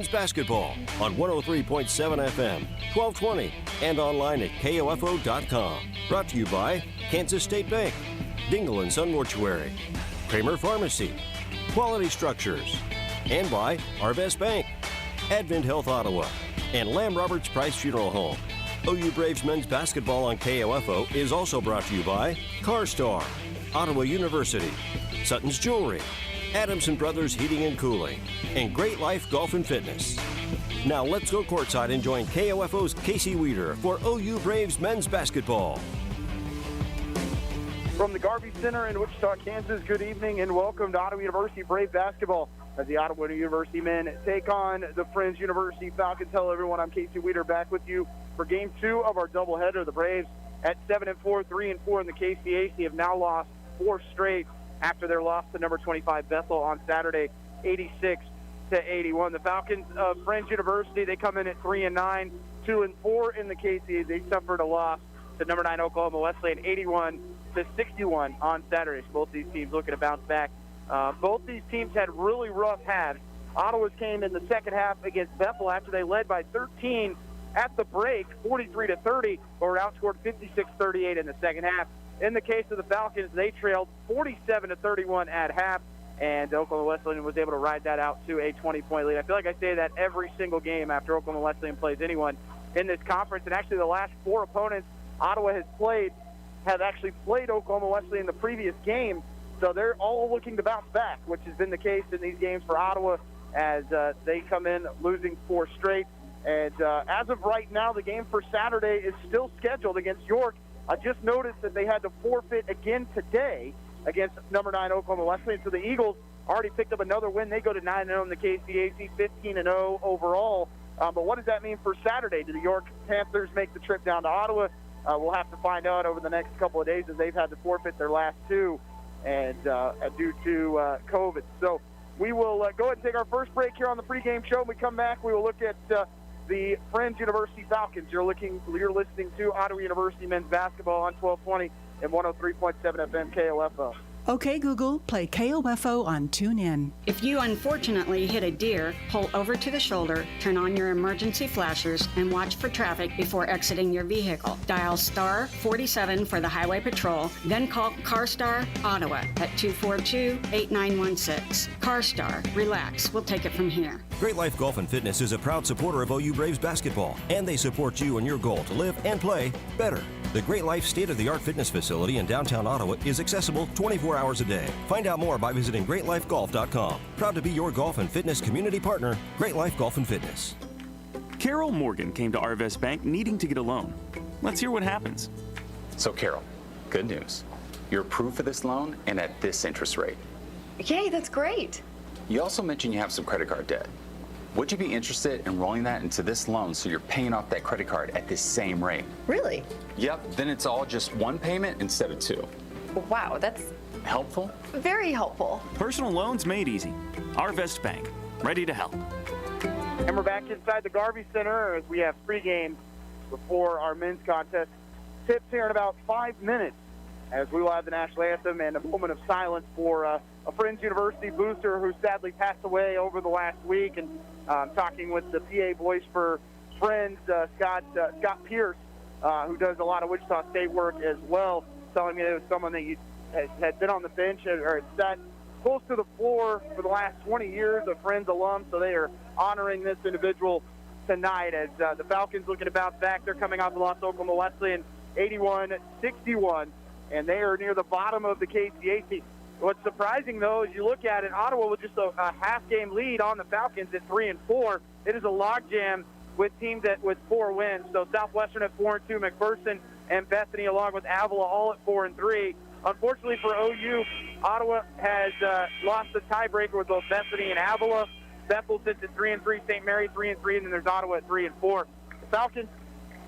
Basketball on 103.7 FM, 1220, and online at KOFO.com. Brought to you by Kansas State Bank, Dingle & Son Mortuary, Kramer Pharmacy, Quality Structures, and by Arvest Bank, Advent Health Ottawa, and Lamb Roberts Price Funeral Home. OU Braves men's basketball on KOFO is also brought to you by CarStar, Ottawa University, Sutton's Jewelry, Adamson Brothers Heating and Cooling, and Great Life Golf and Fitness. Now let's go courtside and join KOFO's Casey Weeder for OU Braves men's basketball. From the Garvey Center in Wichita, Kansas, good evening and welcome to Ottawa University Brave basketball as the Ottawa University men take on the Friends University Falcons. Hello everyone, I'm Casey Weeder back with you for Game 2 of our doubleheader. The Braves at 7-4, 3-4 in the KCAC have now lost 4 straight after their loss to number 25 Bethel on Saturday, 86-81. The Falcons of Friends University, they come in at 3-9, 2-4 in the KCAC. They suffered a loss to number 9 Oklahoma Wesleyan, 81-61 on Saturday. So both these teams looking to bounce back. Both these teams had really rough halves. Ottawa's came in the second half against Bethel after they led by 13 at the break, 43-30, but were outscored 56-38 in the second half. In the case of the Falcons, they trailed 47-31 at half, and Oklahoma Wesleyan was able to ride that out to a 20-point lead. I feel like I say that every single game after Oklahoma Wesleyan plays anyone in this conference, and actually the last 4 opponents Ottawa has played have actually played Oklahoma Wesleyan in the previous game, so they're all looking to bounce back, which has been the case in these games for Ottawa as they come in losing 4 straight. And as of right now, the game for Saturday is still scheduled against York. I just noticed that they had to forfeit again today against number 9 Oklahoma Wesleyan. So the Eagles already picked up another win. They go to 9-0 in the KCAC, 15-0 overall. But what does that mean for Saturday? Do the York Panthers make the trip down to Ottawa? We'll have to find out over the next couple of days as they've had to forfeit their last 2 and due to COVID. So we will go ahead and take our first break here on the pregame show. When we come back, we will look at the Friends University Falcons. You're listening to Ottawa University men's basketball on 1220 and 103.7 FM KOFO. Okay, Google, play KOFO on TuneIn. If you unfortunately hit a deer, pull over to the shoulder, turn on your emergency flashers, and watch for traffic before exiting your vehicle. Dial star 47 for the Highway Patrol, then call CarStar Ottawa at 242-8916. CarStar, relax, we'll take it from here. Great Life Golf and Fitness is a proud supporter of OU Braves basketball, and they support you in your goal to live and play better. The Great Life state-of-the-art fitness facility in downtown Ottawa is accessible 24 hours a day. Find out more by visiting GreatLifeGolf.com. Proud to be your golf and fitness community partner, Great Life Golf and Fitness. Carol Morgan came to Arvest Bank needing to get a loan. Let's hear what happens. So Carol, good news. You're approved for this loan and at this interest rate. Yay, that's great. You also mentioned you have some credit card debt. Would you be interested in rolling that into this loan so you're paying off that credit card at this same rate? Really? Yep, then it's all just one payment instead of 2. Wow, that's helpful? very helpful. Personal loans made easy. Arvest Bank, ready to help. And we're back inside the Garvey Center as we have pregame before our men's contest. Tips here in about 5 minutes as we will have the national anthem and a moment of silence for a Friends University booster who sadly passed away over the last week. And talking with the PA voice for Friends, Scott Pierce, who does a lot of Wichita State work as well, telling me that it was someone that had been on the bench or had sat close to the floor for the last 20 years, a Friends alum. So they are honoring this individual tonight as the Falcons looking to bounce back. They're coming off the loss to Oklahoma Wesleyan, 81-61, and they are near the bottom of the KCAC. What's surprising, though, is you look at it, Ottawa with just a half-game lead on the Falcons at 3-4. It is a logjam with teams with 4 wins. So Southwestern at 4-2, McPherson and Bethany along with Avila all at 4-3. Unfortunately for OU, Ottawa has lost the tiebreaker with both Bethany and Avila. Bethel sits at 3-3, St. Mary 3-3, and then there's Ottawa at 3-4. The Falcons,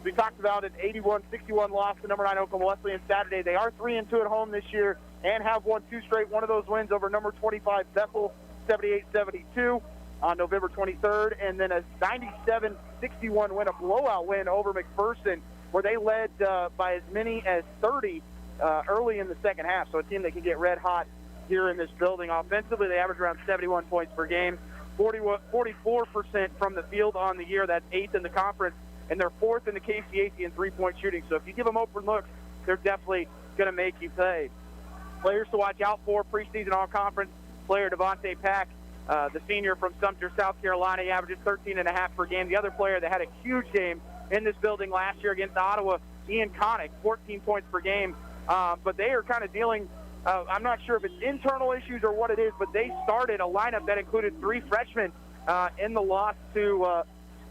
we talked about an 81-61 loss to number 9 Oklahoma Wesleyan Saturday. They are 3-2 at home this year and have won 2 straight. One of those wins over number 25 Bethel, 78-72 on November 23rd, and then a 97-61 win, a blowout win over McPherson, where they led by as many as 30 early in the second half. So a team that can get red hot here in this building. Offensively, they average around 71 points per game. 44% from the field on the year. That's 8th in the conference, and they're 4th in the KCAC in three-point shooting. So if you give them open looks, they're definitely going to make you pay. Players to watch out for: preseason all-conference player Devontae Pack, the senior from Sumter, South Carolina. He averages 13.5 per game. The other player that had a huge game in this building last year against Ottawa, Ian Connick, 14 points per game. But they are kind of dealing, I'm not sure if it's internal issues or what it is, but they started a lineup that included 3 freshmen in the loss to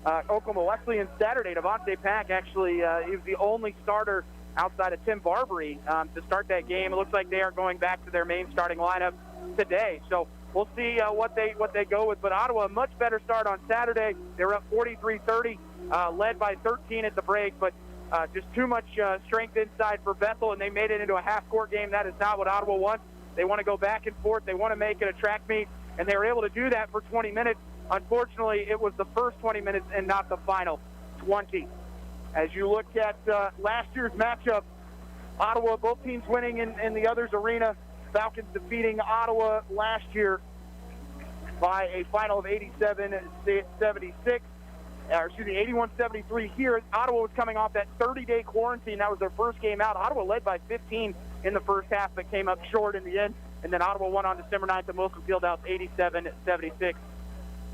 Oklahoma Wesleyan Saturday. Devontae Pack actually he was the only starter outside of Tim Barbary to start that game. It looks like they are going back to their main starting lineup today. So we'll see what they go with. But Ottawa, a much better start on Saturday. They were up 43-30, led by 13 at the break, but just too much strength inside for Bethel, and they made it into a half-court game. That is not what Ottawa wants. They want to go back and forth. They want to make it a track meet, and they were able to do that for 20 minutes. Unfortunately, it was the first 20 minutes and not the final 20. As you look at last year's matchup, Ottawa, both teams winning in the other's arena. Falcons defeating Ottawa last year by a final of 81-73 here. Ottawa was coming off that 30-day quarantine. That was their first game out. Ottawa led by 15 in the first half, but came up short in the end. And then Ottawa won on December 9th at Wilson Fieldhouse, 87-76.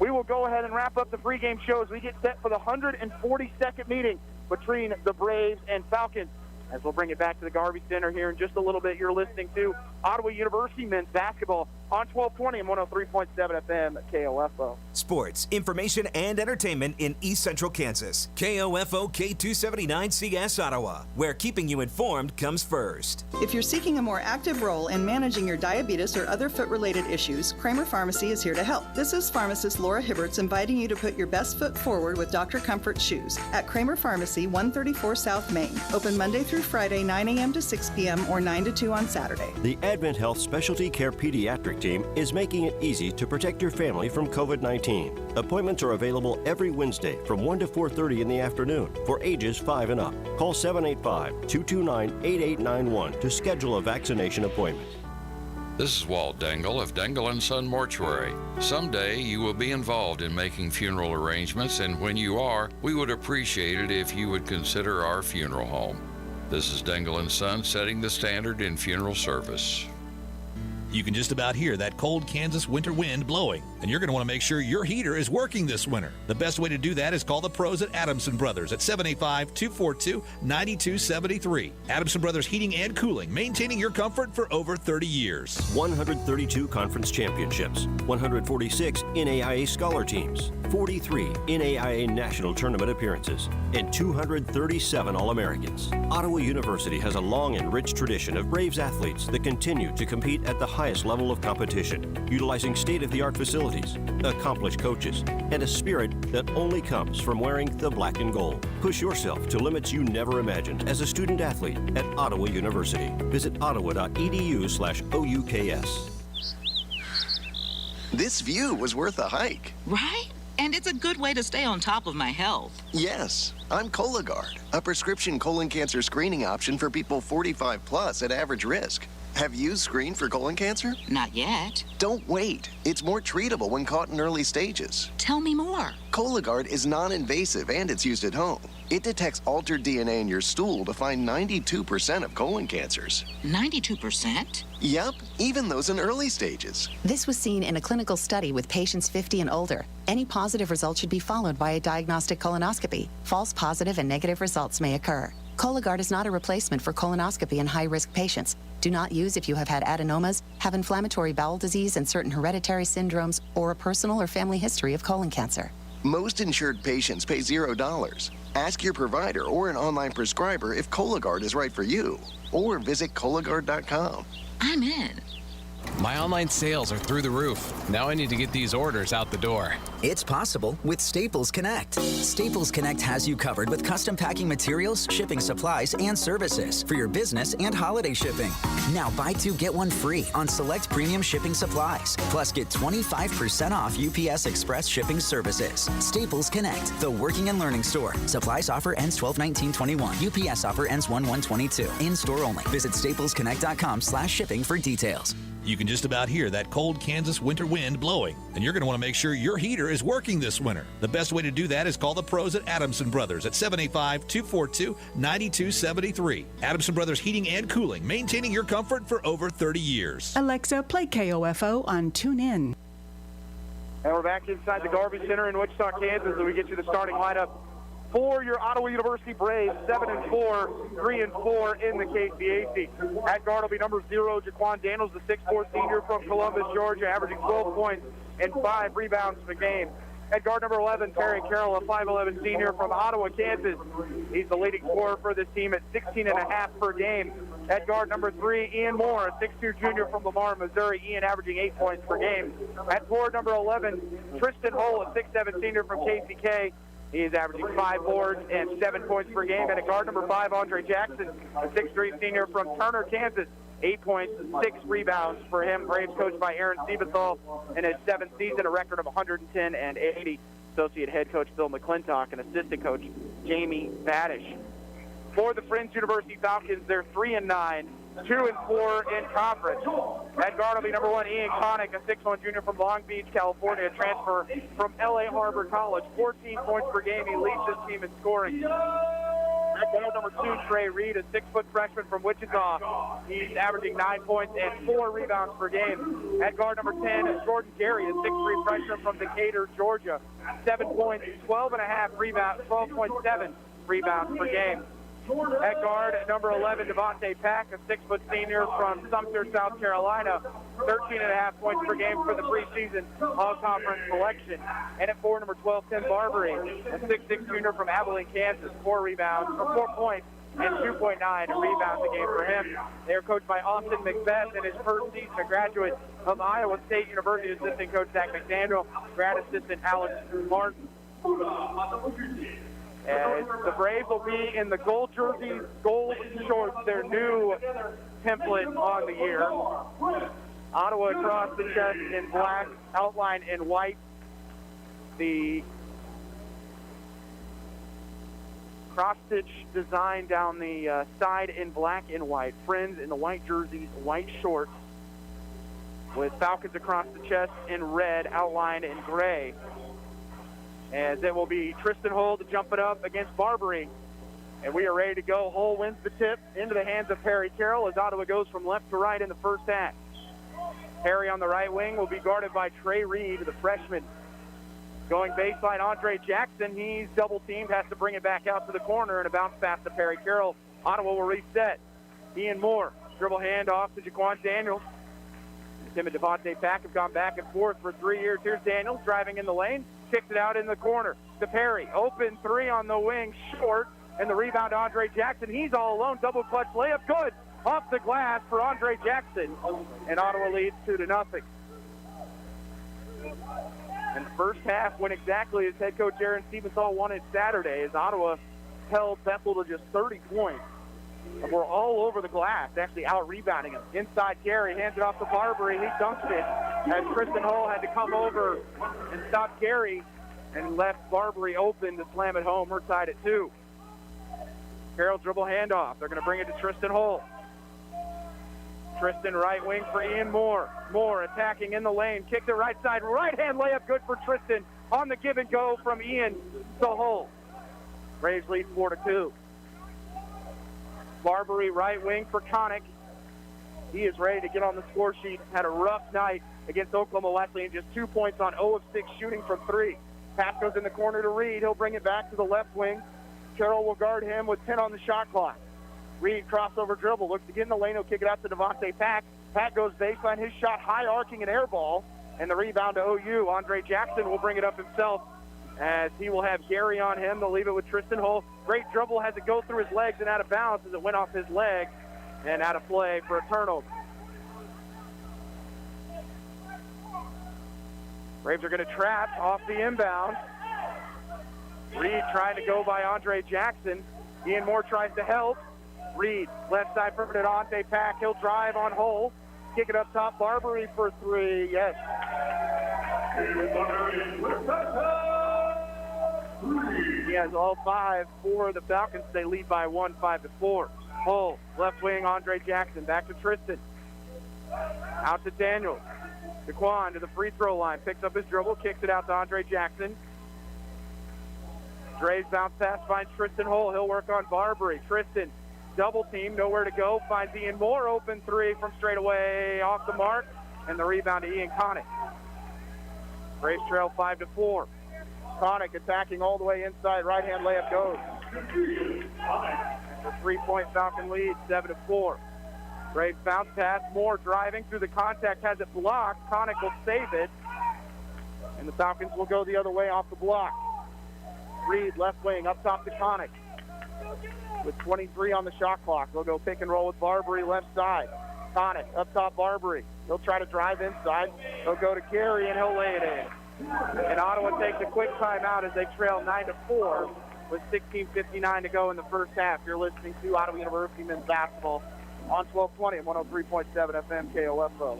We will go ahead and wrap up the pregame show as we get set for the 142nd meeting between the Braves and Falcons. As we'll bring it back to the Garvey Center here in just a little bit, you're listening to Ottawa University men's basketball on 1220 and 103.7 FM at KOFO. Sports, information, and entertainment in East Central Kansas. KOFO K279CS Ottawa, where keeping you informed comes first. If you're seeking a more active role in managing your diabetes or other foot-related issues, Kramer Pharmacy is here to help. This is pharmacist Laura Hibberts inviting you to put your best foot forward with Dr. Comfort shoes at Kramer Pharmacy, 134 South Main. Open Monday through Friday, 9 a.m. to 6 p.m. or 9 to 2 on Saturday. The Advent Health Specialty Care Pediatric Team is making it easy to protect your family from COVID-19. Appointments are available every Wednesday from 1 to 4:30 in the afternoon for ages 5 and up. Call 785-229-8891 to schedule a vaccination appointment. This is Walt Dangle of Dangle & Son Mortuary. Someday you will be involved in making funeral arrangements, and when you are, we would appreciate it if you would consider our funeral home. This is Dangle & Son setting the standard in funeral service. You can just about hear that cold Kansas winter wind blowing, and you're going to want to make sure your heater is working this winter. The best way to do that is call the pros at Adamson Brothers at 785-242-9273. Adamson Brothers Heating and Cooling, maintaining your comfort for over 30 years. 132 conference championships, 146 NAIA scholar teams, 43 NAIA national tournament appearances, and 237 All-Americans. Ottawa University has a long and rich tradition of Braves athletes that continue to compete at the highest level of competition, utilizing state-of-the-art facilities, accomplished coaches, and a spirit that only comes from wearing the black and gold. Push yourself to limits you never imagined as a student athlete at Ottawa University. Visit ottawa.edu/OUKS. This view was worth a hike. Right? And it's a good way to stay on top of my health. Yes, I'm Cologuard, a prescription colon cancer screening option for people 45 plus at average risk. Have you screened for colon cancer? Not yet. Don't wait. It's more treatable when caught in early stages. Tell me more. Cologuard is non-invasive and it's used at home. It detects altered DNA in your stool to find 92% of colon cancers. 92%? Yep, even those in early stages. This was seen in a clinical study with patients 50 and older. Any positive result should be followed by a diagnostic colonoscopy. False positive and negative results may occur. Cologuard is not a replacement for colonoscopy in high-risk patients. Do not use if you have had adenomas, have inflammatory bowel disease and certain hereditary syndromes, or a personal or family history of colon cancer. Most insured patients pay $0. Ask your provider or an online prescriber if Cologuard is right for you, or visit Cologuard.com. I'm in. My online sales are through the roof. Now I need to get these orders out the door. It's possible with Staples Connect. Staples Connect has you covered with custom packing materials, shipping supplies, and services for your business and holiday shipping. Now buy 2, get 1 free on select premium shipping supplies. Plus get 25% off UPS Express shipping services. Staples Connect, the working and learning store. Supplies offer ends 12/19/21. UPS offer ends 1/1/22. In store only. Visit staplesconnect.com/shipping for details. You can just about hear that cold Kansas winter wind blowing, and you're going to want to make sure your heater is working this winter. The best way to do that is call the pros at Adamson Brothers at 785-242-9273. Adamson Brothers Heating and Cooling, maintaining your comfort for over 30 years. Alexa, play KOFO on TuneIn. And we're back inside the Garvey Center in Wichita, Kansas, and we get you the starting lineup for your Ottawa University Braves, 7-4, 3-4 in the KCAC. At guard will be number 0, Jaquan Daniels, the 6'4 senior from Columbus, Georgia, averaging 12 points and 5 rebounds per game. At guard number 11, Perry Carroll, a 5'11 senior from Ottawa, Kansas. He's the leading scorer for this team at 16.5 per game. At guard number 3, Ian Moore, a 6'2 junior from Lamar, Missouri. Ian averaging 8 points per game. At forward number 11, Tristan Hull, a 6'7 senior from KCK. He is averaging 5 boards and 7 points per game. And at guard number 5, Andre Jackson, a 6'3 senior from Turner, Kansas. 8 points, 6 rebounds for him. Braves coached by Aaron Siebenthal in his 7th season, a record of 110 and 80. Associate head coach Phil McClintock and assistant coach Jamie Badish. For the Friends University Falcons, they're 3-9, 2-4 in conference. At guard will be number 1, Ian Connick, a 6'1 junior from Long Beach, California, a transfer from LA Harbor College. 14 points per game. He leads his team in scoring. At guard number 2, Trey Reed, a 6-foot freshman from Wichita. He's averaging 9 points and 4 rebounds per game. At guard number 10, Jordan Gary, a 6'3 freshman from Decatur, Georgia. 7 points, 12.5 rebounds, 12.7 rebounds per game. At guard, number 11, Devontae Pack, a 6-foot senior from Sumter, South Carolina. 13.5 points per game for the preseason all-conference selection. And at forward, number 12, Tim Barbary, a 6'6 junior from Abilene, Kansas. 4 points and 2.9 rebounds a game for him. They are coached by Austin Macbeth in his first season, a graduate of Iowa State University. Assistant coach Zach McDaniel, grad assistant Alex Martin. As the Braves will be in the gold jerseys, gold shorts, their new template on the year. Ottawa across the chest in black, outline in white. The cross-stitch design down the side in black and white. Friends in the white jerseys, white shorts, with Falcons across the chest in red, outlined in gray. As it will be Tristan Hull to jump it up against Barbary. And we are ready to go. Hull wins the tip into the hands of Perry Carroll as Ottawa goes from left to right in the first half. Perry on the right wing will be guarded by Trey Reed, the freshman. Going baseline, Andre Jackson. He's double-teamed, has to bring it back out to the corner, and a bounce pass to Perry Carroll. Ottawa will reset. Ian Moore, dribble handoff to Jaquan Daniels. Him and Devontae Pack have gone back and forth for 3 years. Here's Daniels driving in the lane. Kicks it out in the corner to Perry. Open 3 on the wing, short, and the rebound to Andre Jackson. He's all alone. Double clutch layup, good. Off the glass for Andre Jackson. And Ottawa leads 2-0. And the first half went exactly as head coach Aaron Siebenthal wanted Saturday, as Ottawa held Bethel to just 30 points. And we're all over the glass, actually out-rebounding him. Inside Gary, hands it off to Barbary. He dunks it as Tristan Hull had to come over and stop Gary and left Barbary open to slam it home. We're tied at 2. Carroll dribble handoff. They're going to bring it to Tristan Hull. Tristan right wing for Ian Moore. Moore attacking in the lane. Kick to right side. Right hand layup good for Tristan on the give and go from Ian to Hull. Braves lead 4-2. Barbary right wing for Connick. He is ready to get on the score sheet. Had a rough night against Oklahoma Wesleyan. Just 2 points on 0 of 6 shooting from 3. Pass goes in the corner to Reed. He'll bring it back to the left wing. Carroll will guard him with 10 on the shot clock. Reed crossover dribble. Looks to get in the lane. He'll kick it out to Devontae Pack. Pack goes baseline. His shot high arcing an air ball. And the rebound to OU. Andre Jackson will bring it up himself as he will have Gary on him. They'll leave it with Tristan Hull. Great dribble, has it go through his legs and out of bounds as it went off his leg and out of play for a turnover. Braves are going to trap off the inbound. Reed trying to go by Andre Jackson. Ian Moore tries to help. Reed, left side for Devontae Pack. He'll drive on Hull. Kick it up top. Barbary for 3. Yes. He has all 5 for the Falcons. They lead by 1, 5-4. Hull, left wing, Andre Jackson. Back to Tristan. Out to Daniels. Daquan to the free throw line. Picks up his dribble. Kicks it out to Andre Jackson. Dre's bounce pass finds Tristan Hull. He'll work on Barbary. Tristan, double team, nowhere to go. Finds Ian Moore, open three from straight away, off the mark. And the rebound to Ian Connick. Braves trail 5-4. Connick attacking all the way inside. Right-hand layup goes. The three-point Falcon lead, 7-4. Braves bounce pass. Moore driving through the contact, has it blocked. Connick will save it. And the Falcons will go the other way off the block. Reed, left wing, up top to Connick. With 23 on the shot clock. They'll go pick and roll with Barbary left side. Connick, up top Barbary. He'll try to drive inside. He'll go to Gary and he'll lay it in. And Ottawa takes a quick timeout as they trail 9-4 with 16:59 to go in the first half. You're listening to Ottawa University men's basketball on 1220 and 103.7 FM KOFO.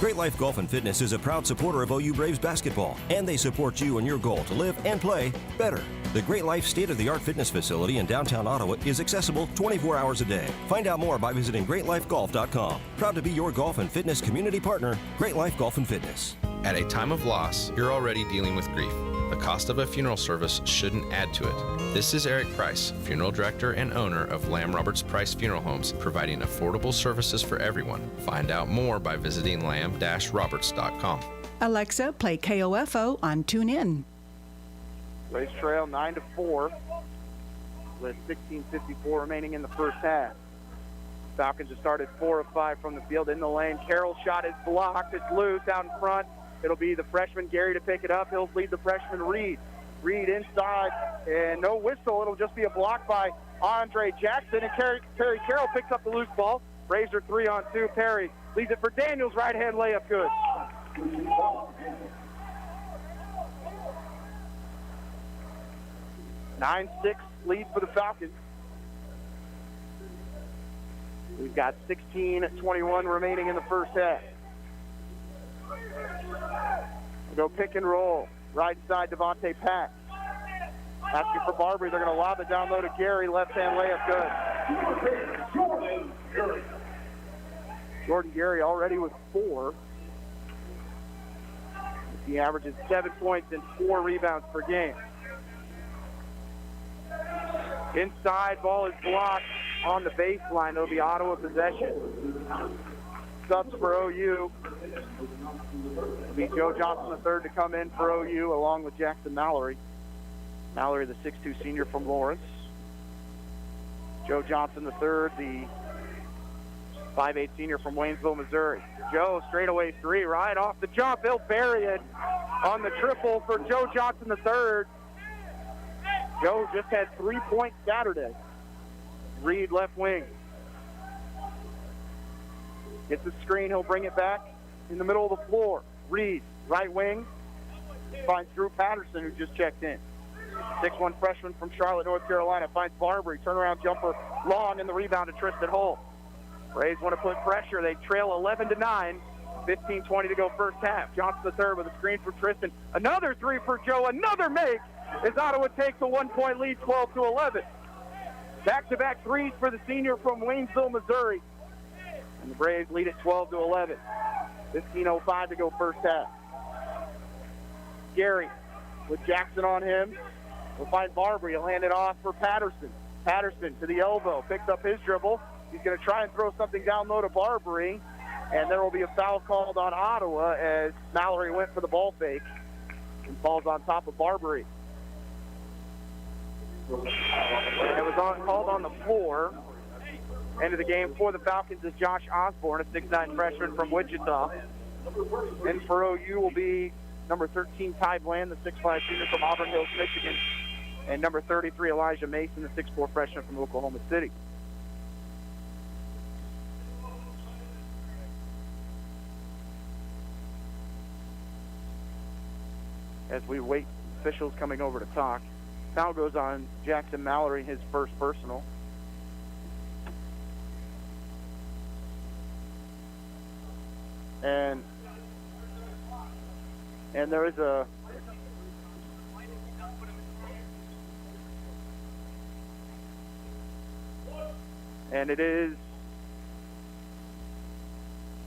Great Life Golf and Fitness is a proud supporter of OU Braves basketball, and they support you in your goal to live and play better. The Great Life state-of-the-art fitness facility in downtown Ottawa is accessible 24 hours a day. Find out more by visiting greatlifegolf.com. Proud to be your golf and fitness community partner, Great Life Golf and Fitness. At a time of loss, you're already dealing with grief. The cost of a funeral service shouldn't add to it. This is Eric Price, funeral director and owner of Lamb Roberts Price Funeral Homes, providing affordable services for everyone. Find out more by visiting lamb-roberts.com. Alexa, play KOFO on TuneIn. Braves trail 9-4 with 16:54 remaining in the first half. Falcons have started 4 of 5 from the field in the lane. Carroll's shot is blocked. It's loose out in front. It'll be the freshman Gary to pick it up. He'll lead the freshman Reed. Reed inside, and no whistle. It'll just be a block by Andre Jackson, and Perry Carroll picks up the loose ball. Braves are 3-on-2. Perry leads it for Daniels. Right-hand layup good. Nine 6 lead for the Falcons. We've got 16:21 remaining in the first half. We'll go pick and roll. Right side, Devontae Pack. Asking for Barbary. They're going to lob it down low to Gary. Left-hand layup good. Jordan Gary already with 4. He averages 7 points and 4 rebounds per game. Inside, ball is blocked on the baseline. It'll be Ottawa possession. Subs for OU. It'll be Joe Johnson III to come in for OU along with Jackson Mallory. Mallory, the 6'2 senior from Lawrence. Joe Johnson III, the 5'8 senior from Waynesville, Missouri. Joe, straightaway 3, right off the jump. He'll bury it on the triple for Joe Johnson III. Joe just had 3 points Saturday. Reed left wing. Gets the screen, he'll bring it back in the middle of the floor. Reed, right wing, finds Drew Patterson, who just checked in. 6'1 freshman from Charlotte, North Carolina, finds Barbary. Turnaround jumper long, and the rebound to Tristan Hull. Braves want to put pressure. They trail 11-9. 15:20 to go first half. Johnson III with a screen for Tristan. Another 3 for Joe. Another make as Ottawa takes a 1-point lead, 12-11. Back-to-back 3s for the senior from Waynesville, Missouri. And the Braves lead at 12-11. 15:05 to go first half. Gary with Jackson on him. We'll find Barbary. He'll hand it off for Patterson. Patterson to the elbow. Picks up his dribble. He's going to try and throw something down low to Barbary. And there will be a foul called on Ottawa as Mallory went for the ball fake and falls on top of Barbary. And it was called on the floor. End of the game for the Falcons is Josh Osborne, a 6'9 freshman from Wichita. And for OU will be number 13, Ty Bland, the 6'5 senior from Auburn Hills, Michigan. And number 33, Elijah Mason, the 6'4 freshman from Oklahoma City. As we wait, officials coming over to talk. Foul goes on Jackson Mallory, his first personal. And there is a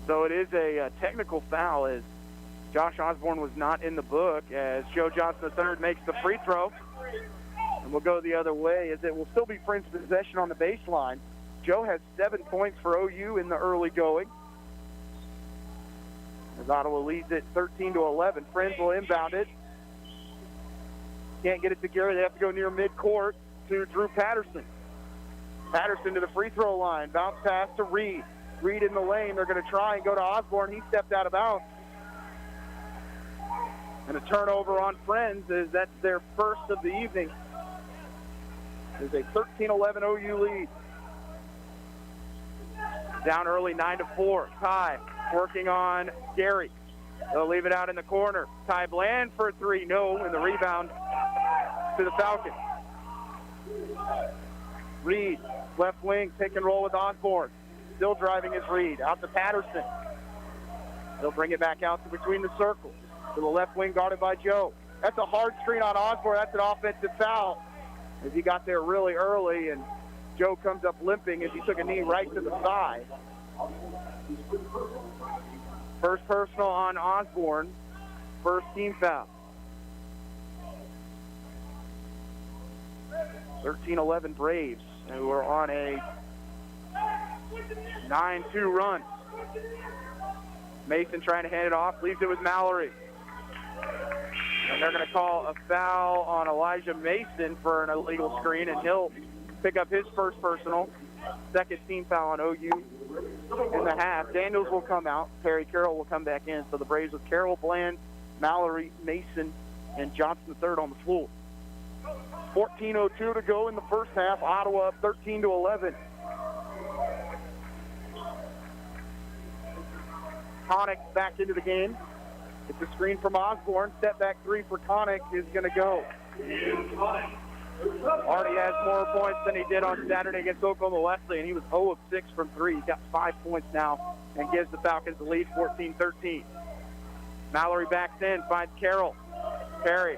So it is a technical foul as Josh Osborne was not in the book as Joe Johnson III makes the free throw. And we'll go the other way as it will still be Friends possession on the baseline. Joe has 7 points for OU in the early going. As Ottawa leads it 13-11. Friends will inbound it. Can't get it to Gary. They have to go near midcourt to Drew Patterson. Patterson to the free throw line. Bounce pass to Reed. Reed in the lane. They're going to try and go to Osborne. He stepped out of bounds. And a turnover on Friends as that's their first of the evening. There's a 13-11 OU lead. Down early, 9-4. Ty working on Gary. They'll leave it out in the corner. Ty Bland for 3. No, and the rebound to the Falcons. Reed, left wing, pick and roll with Osborne. Still driving his Reed. Out to Patterson. They'll bring it back out to between the circles. To the left wing guarded by Joe. That's a hard screen on Osborne. That's an offensive foul. As he got there really early, and Joe comes up limping as he took a knee right to the thigh. First personal on Osborne. First team foul. 13-11 Braves, who are on a 9-2 run. Mason trying to hand it off, leaves it with Mallory. And they're going to call a foul on Elijah Mason for an illegal screen, and he'll pick up his first personal. Second team foul on OU in the half. Daniels will come out. Perry Carroll will come back in. So the Braves with Carroll, Bland, Mallory, Mason, and Johnson III on the floor. 14:02 to go in the first half. Ottawa up 13-11. Connick back into the game. It's a screen from Osborne. Step back 3 for Connick is going to go. Already has more points than he did on Saturday against Oklahoma Wesley, and he was 0 of 6 from 3. He's got 5 points now and gives the Falcons the lead 14-13. Mallory backs in, finds Carroll. Perry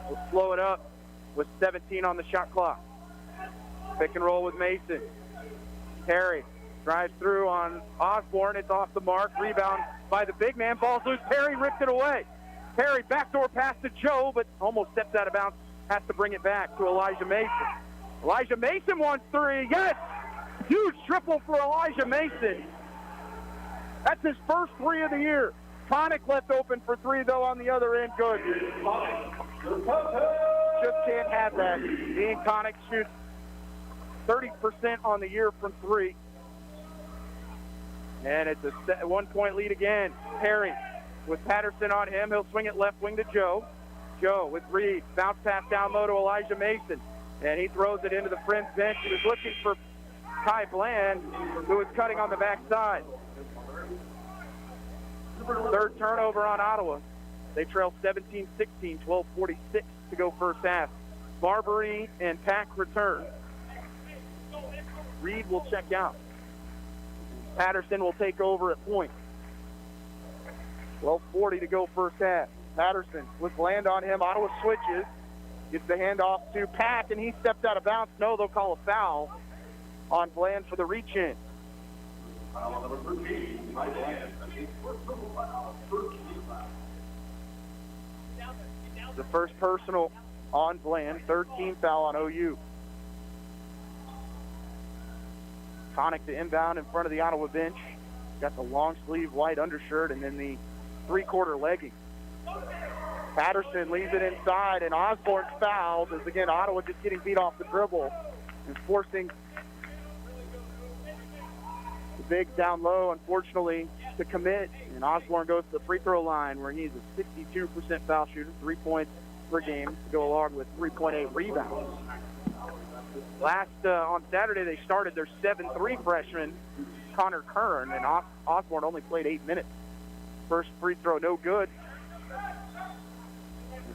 will slow it up with 17 on the shot clock. Pick and roll with Mason. Perry drives through on Osborne. It's off the mark. Rebound by the big man. Ball's loose. Perry ripped it away. Perry backdoor pass to Joe, but almost steps out of bounds. Has to bring it back to Elijah Mason. Elijah Mason wants 3. Yes! Huge triple for Elijah Mason. That's his first 3 of the year. Connick left open for 3, though, on the other end. Good. Just can't have that. Ian Connick shoots 30% on the year from 3. And it's a 1-point lead again. Perry with Patterson on him. He'll swing it left wing to Joe. Joe with Reed. Bounce pass down low to Elijah Mason. And he throws it into the Friends bench. He was looking for Ty Bland, who was cutting on the backside. Third turnover on Ottawa. They trail 17-16, 12:46 to go first half. Barbary and Pack return. Reed will check out. Patterson will take over at point. 12:40 to go first half. Patterson with Bland on him. Ottawa switches. Gets the handoff to Pack, and he stepped out of bounds. No, they'll call a foul on Bland for the reach-in. The first personal on Bland. Third team foul on OU. Connick to inbound in front of the Ottawa bench. Got the long sleeve white undershirt and then the 3/4 leggings. Patterson leaves it inside, and Osborne's fouled as, again, Ottawa just getting beat off the dribble and forcing the bigs down low, unfortunately, to commit. And Osborne goes to the free throw line where he's a 62% foul shooter, 3 points per game to go along with 3.8 rebounds. On Saturday, they started their 7-3 freshman, Connor Kern, and Osborne only played 8 minutes. First free throw, no good.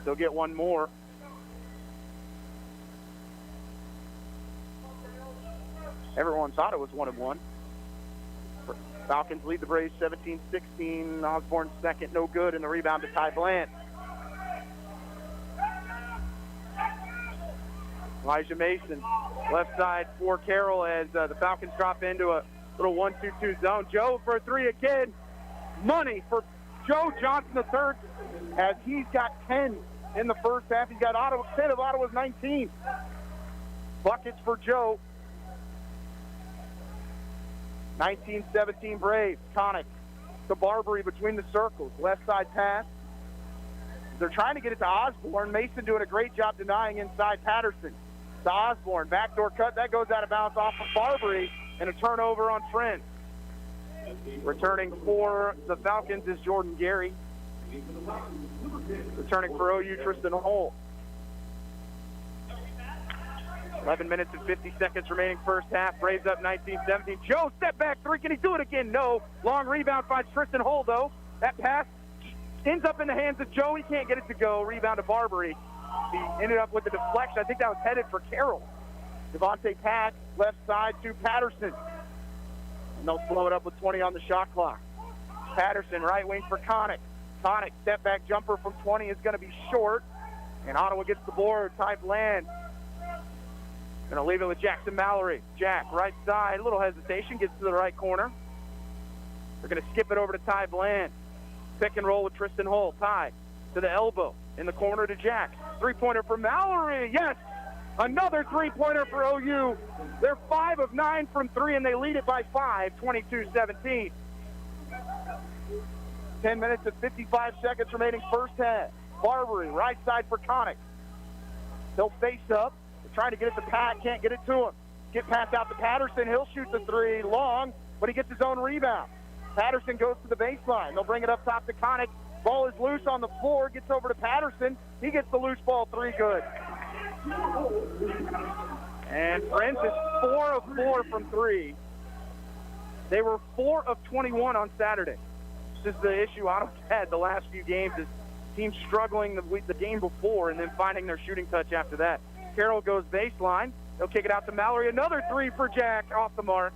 They'll get one more. Everyone thought it was 1-1. Falcons lead the Braves 17-16. Osborne second, no good, and the rebound to Ty Bland. Elijah Mason, left side for Carroll as the Falcons drop into a Little 1-2-2 zone. Joe for a three again. Money for Joe Johnson III as he's got 10 in the first half. He's got 10 of Ottawa's 19. Buckets for Joe. 19-17 Braves. Connick to Barbary between the circles. Left side pass. They're trying to get it to Osborne. Mason doing a great job denying inside Patterson. To Osborne. Backdoor cut. That goes out of bounds off of Barbary. And a turnover on Friend. Returning for the Falcons is Jordan Gary. Returning for OU, Tristan Holt. 11 minutes and 50 seconds remaining first half. Braves up 19-17. Joe, step back three. Can he do it again? No. Long rebound finds Tristan Holt, though. That pass ends up in the hands of Joe. He can't get it to go. Rebound to Barbary. He ended up with a deflection. I think that was headed for Carroll. Devontae Pack, left side to Patterson. And they'll slow it up with 20 on the shot clock. Patterson, right wing for Connick. Connick, step back jumper from 20 is going to be short. And Ottawa gets the board. Type land. Going to leave it with Jackson Mallory. Jack, right side. A little hesitation. Gets to the right corner. They're going to skip it over to Ty Bland. Pick and roll with Tristan Holt. Ty to the elbow. In the corner to Jack. Three-pointer for Mallory. Yes! Another three-pointer for OU. They're 5 of 9 from 3, and they lead it by 5, 22-17. 10 minutes and 55 seconds remaining first half. Barbary, right side for Connick. He'll face up. They're trying to get it to Pat. Can't get it to him. Get passed out to Patterson. He'll shoot the three long, but he gets his own rebound. Patterson goes to the baseline. They'll bring it up top to Connick. Ball is loose on the floor. Gets over to Patterson. He gets the loose ball three. Good. And Friends is 4 of 4 from 3. They were 4 of 21 on Saturday. This is the issue Ottawa's had the last few games, is teams struggling the game before and then finding their shooting touch after that. Carroll goes baseline. They'll kick it out to Mallory. Another three for Jack, off the mark.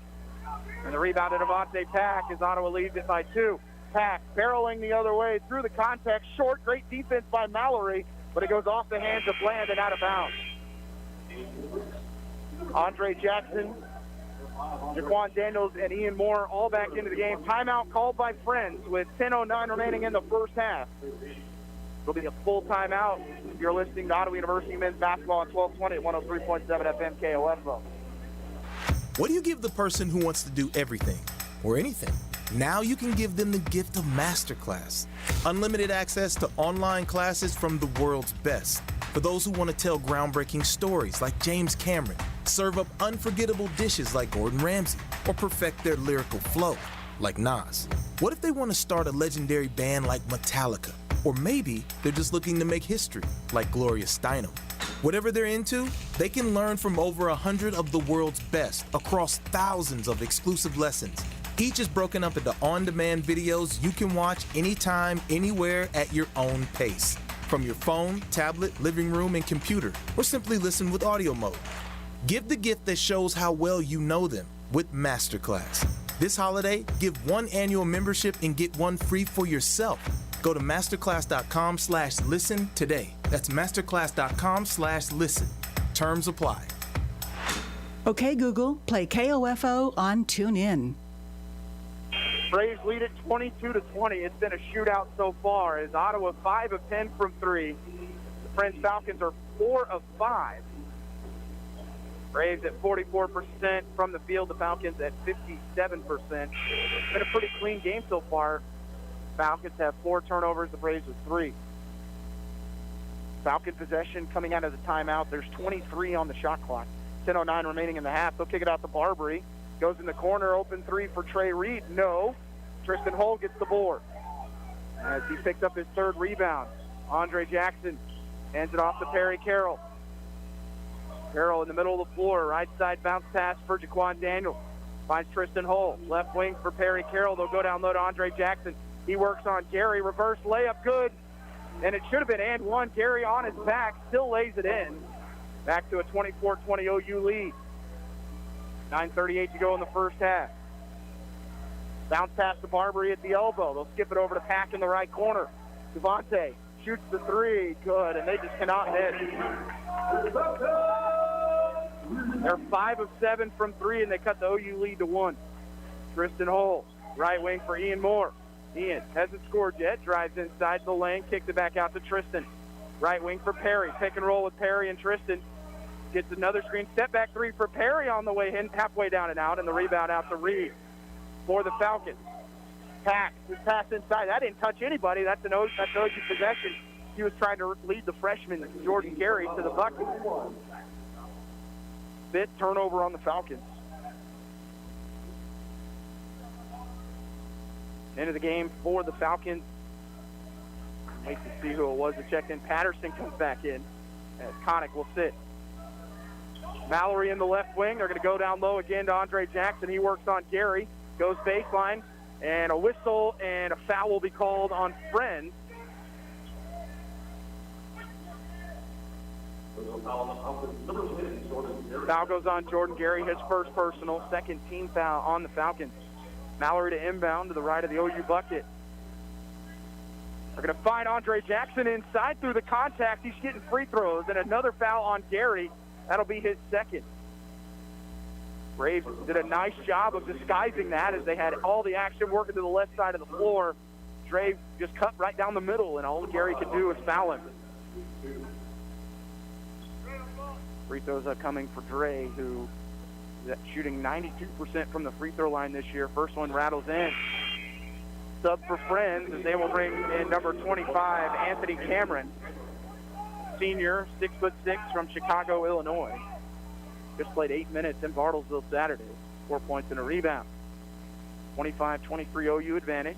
And the rebound to Devontae Pack as Ottawa leads it by 2. Pack barreling the other way through the contact. Short, great defense by Mallory, but it goes off the hands of Bland and out of bounds. Andre Jackson, Jaquan Daniels, and Ian Moore all back into the game. Timeout called by Friends with 10:09 remaining in the first half. It'll be a full timeout if you're listening to Ottawa University men's basketball on 1220 at 103.7 FM KOFO. What do you give the person who wants to do everything or anything? Now you can give them the gift of Masterclass. Unlimited access to online classes from the world's best. For those who want to tell groundbreaking stories like James Cameron, serve up unforgettable dishes like Gordon Ramsay, or perfect their lyrical flow like Nas. What if they want to start a legendary band like Metallica? Or maybe they're just looking to make history like Gloria Steinem. Whatever they're into, they can learn from over 100 of the world's best across thousands of exclusive lessons. Each is broken up into on-demand videos you can watch anytime, anywhere at your own pace. From your phone, tablet, living room, and computer, or simply listen with audio mode. Give the gift that shows how well you know them with Masterclass. This holiday, give one annual membership and get one free for yourself. Go to masterclass.com/listen today. That's masterclass.com/listen. Terms apply. Okay, Google, play KOFO on TuneIn. Braves lead it 22-20. It's been a shootout so far as Ottawa 5 of 10 from 3. The Friends Falcons are 4 of 5. Braves at 44% from the field. The Falcons at 57%. It's been a pretty clean game so far. Falcons have 4 turnovers. The Braves with 3. Falcon possession coming out of the timeout. There's 23 on the shot clock. 10:09 remaining in the half. They'll kick it out to Barbary. Goes in the corner. Open 3 for Trey Reed. No. Tristan Holt gets the board as he picks up his 3rd rebound. Andre Jackson hands it off to Perry Carroll. Carroll in the middle of the floor. Right side bounce pass for Jaquan Daniels. Finds Tristan Holt. Left wing for Perry Carroll. They'll go down low to Andre Jackson. He works on Gary. Reverse layup. Good. And it should have been and one. Gary on his back. Still lays it in. Back to a 24-20 OU lead. 9:38 to go in the first half. Bounce pass to Barbary at the elbow. They'll skip it over to Pack in the right corner. Devontae shoots the 3. Good. And they just cannot hit. They're 5 of 7 from 3, and they cut the OU lead to 1. Tristan Hole, right wing for Ian Moore. Ian hasn't scored yet, drives inside the lane, kicks it back out to Tristan. Right wing for Perry, pick and roll with Perry and Tristan. Gets another screen, step back three for Perry on the way in, halfway down and out, and the rebound out to Reed for the Falcons. Pack, his pass inside, that didn't touch anybody, that's OU possession. He was trying to lead the freshman, Jordan Gary, to the bucket. Fifth turnover on the Falcons. End of the game for the Falcons. Wait to see who it was that checked in. Patterson comes back in as Connick will sit. Mallory in the left wing. They're going to go down low again to Andre Jackson. He works on Gary. Goes baseline. And a whistle and a foul will be called on Friends. Foul goes on Jordan Gary, his first personal, second team foul on the Falcons. Mallory to inbound to the right of the OU bucket. They're going to find Andre Jackson inside through the contact. He's getting free throws, and another foul on Gary. That'll be his second. Braves did a nice job of disguising that as they had all the action working to the left side of the floor. Dre just cut right down the middle, and all Gary could do was foul him. Free throws are coming for Dre, who is shooting 92% from the free throw line this year. First one rattles in. Sub for Friends as they will bring in number 25, Anthony Cameron. Senior, 6'6" from Chicago, Illinois. Just played 8 minutes in Bartlesville Saturday. 4 points and a rebound. 25-23 OU advantage.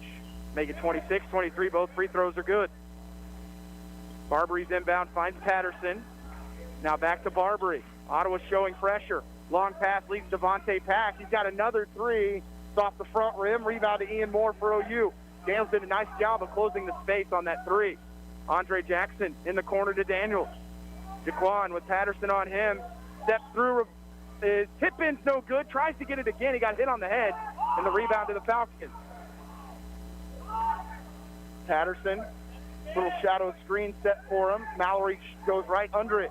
Make it 26-23. Both free throws are good. Barbary inbound, finds Patterson. Now back to Barbary. Ottawa showing pressure. Long pass leads Devontae Pack. He's got another three. It's off the front rim. Rebound to Ian Moore for OU. Daniels did a nice job of closing the space on that three. Andre Jackson in the corner to Daniels. Jaquan with Patterson on him. Steps through. His tip-in's no good. Tries to get it again. He got hit on the head. And the rebound to the Falcons. Patterson. Little shadow screen set for him. Mallory goes right under it.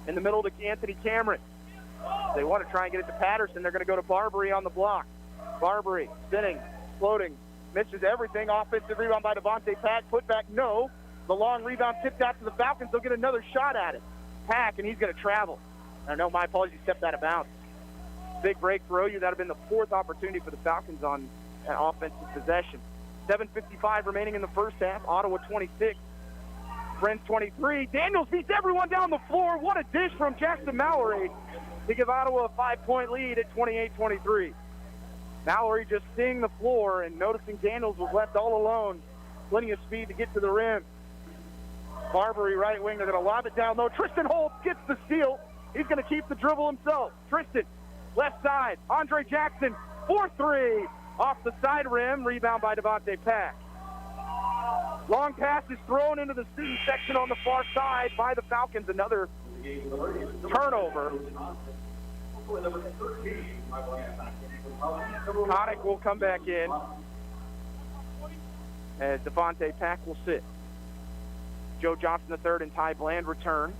In the middle to Anthony Cameron. They want to try and get it to Patterson. They're going to go to Barbary on the block. Barbary spinning, floating, misses everything. Offensive rebound by Devontae Pack. Put back, no. The long rebound tipped out to the Falcons. They'll get another shot at it. Pack, and he's going to travel. I know, my apologies, stepped out of bounds. Big break for OU. That would have been the fourth opportunity for the Falcons on an offensive possession. 7:55 remaining in the first half. Ottawa 26. Friends 23. Daniels beats everyone down the floor. What a dish from Jackson Mallory to give Ottawa a 5-point lead at 28-23. Mallory just seeing the floor and noticing Daniels was left all alone. Plenty of speed to get to the rim. Barbary right wing. They're going to lob it down low. Tristan Holt gets the steal. He's going to keep the dribble himself. Tristan, left side. Andre Jackson, 4-3. Off the side rim. Rebound by Devontae Pack. Long pass is thrown into the student section on the far side by the Falcons. Another turnover. Connick will come back in as Devontae Pack will sit. Joe Johnson III and Ty Bland return.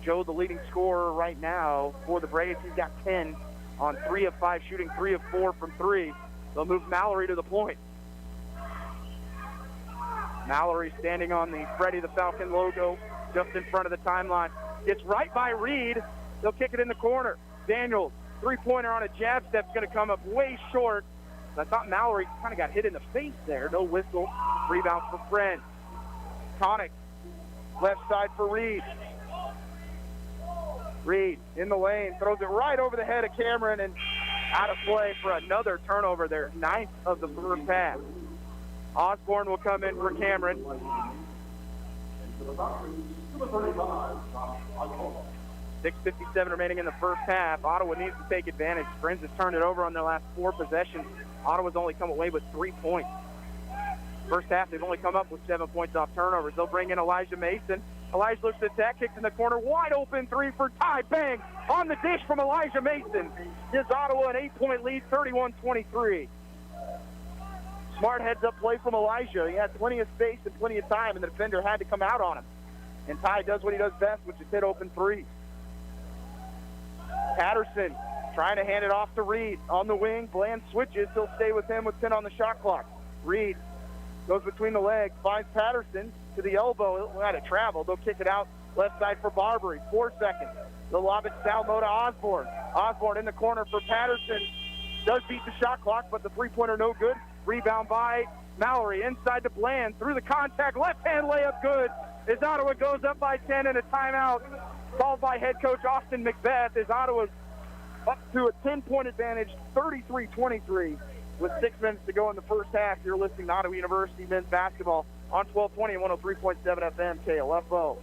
Joe, the leading scorer right now for the Braves. He's got 10 on 3 of 5 shooting, 3 of 4 from 3. They'll move Mallory to the point. Mallory standing on the Freddie the Falcon logo just in front of the timeline. Gets right by Reed. They'll kick it in the corner. Daniels, three-pointer on a jab step's going to come up way short. I thought Mallory kind of got hit in the face there. No whistle. Rebound for Friend. Connick, left side for Reed. Reed in the lane, throws it right over the head of Cameron and out of play for another turnover there. 9th of the first half. Osborne will come in for Cameron. 6:57 remaining in the first half. Ottawa needs to take advantage. Friends has turned it over on their last 4 possessions. Ottawa's only come away with 3 points. First half, they've only come up with 7 points off turnovers. They'll bring in Elijah Mason. Elijah looks to attack, kicks in the corner. Wide open three for Ty. Bang! On the dish from Elijah Mason. Gives Ottawa an 8-point lead, 31-23. Smart heads-up play from Elijah. He had plenty of space and plenty of time, and the defender had to come out on him. And Ty does what he does best, which is hit open threes. Patterson trying to hand it off to Reed on the wing. Bland switches. He'll stay with him with 10 on the shot clock. Reed goes between the legs, finds Patterson to the elbow. He'll let it travel. They'll kick it out left side for Barbary. 4 seconds. They'll lob it down low to Osborne. Osborne in the corner for Patterson. Does beat the shot clock, but the three-pointer no good. Rebound by Mallory inside to Bland. Through the contact. Left-hand layup good as Ottawa goes up by 10 and a timeout called by head coach Austin Macbeth as Ottawa's up to a 10-point advantage, 33-23, with 6 minutes to go in the first half. You're listening to Ottawa University men's basketball on 1220 and 103.7 FM KLFO.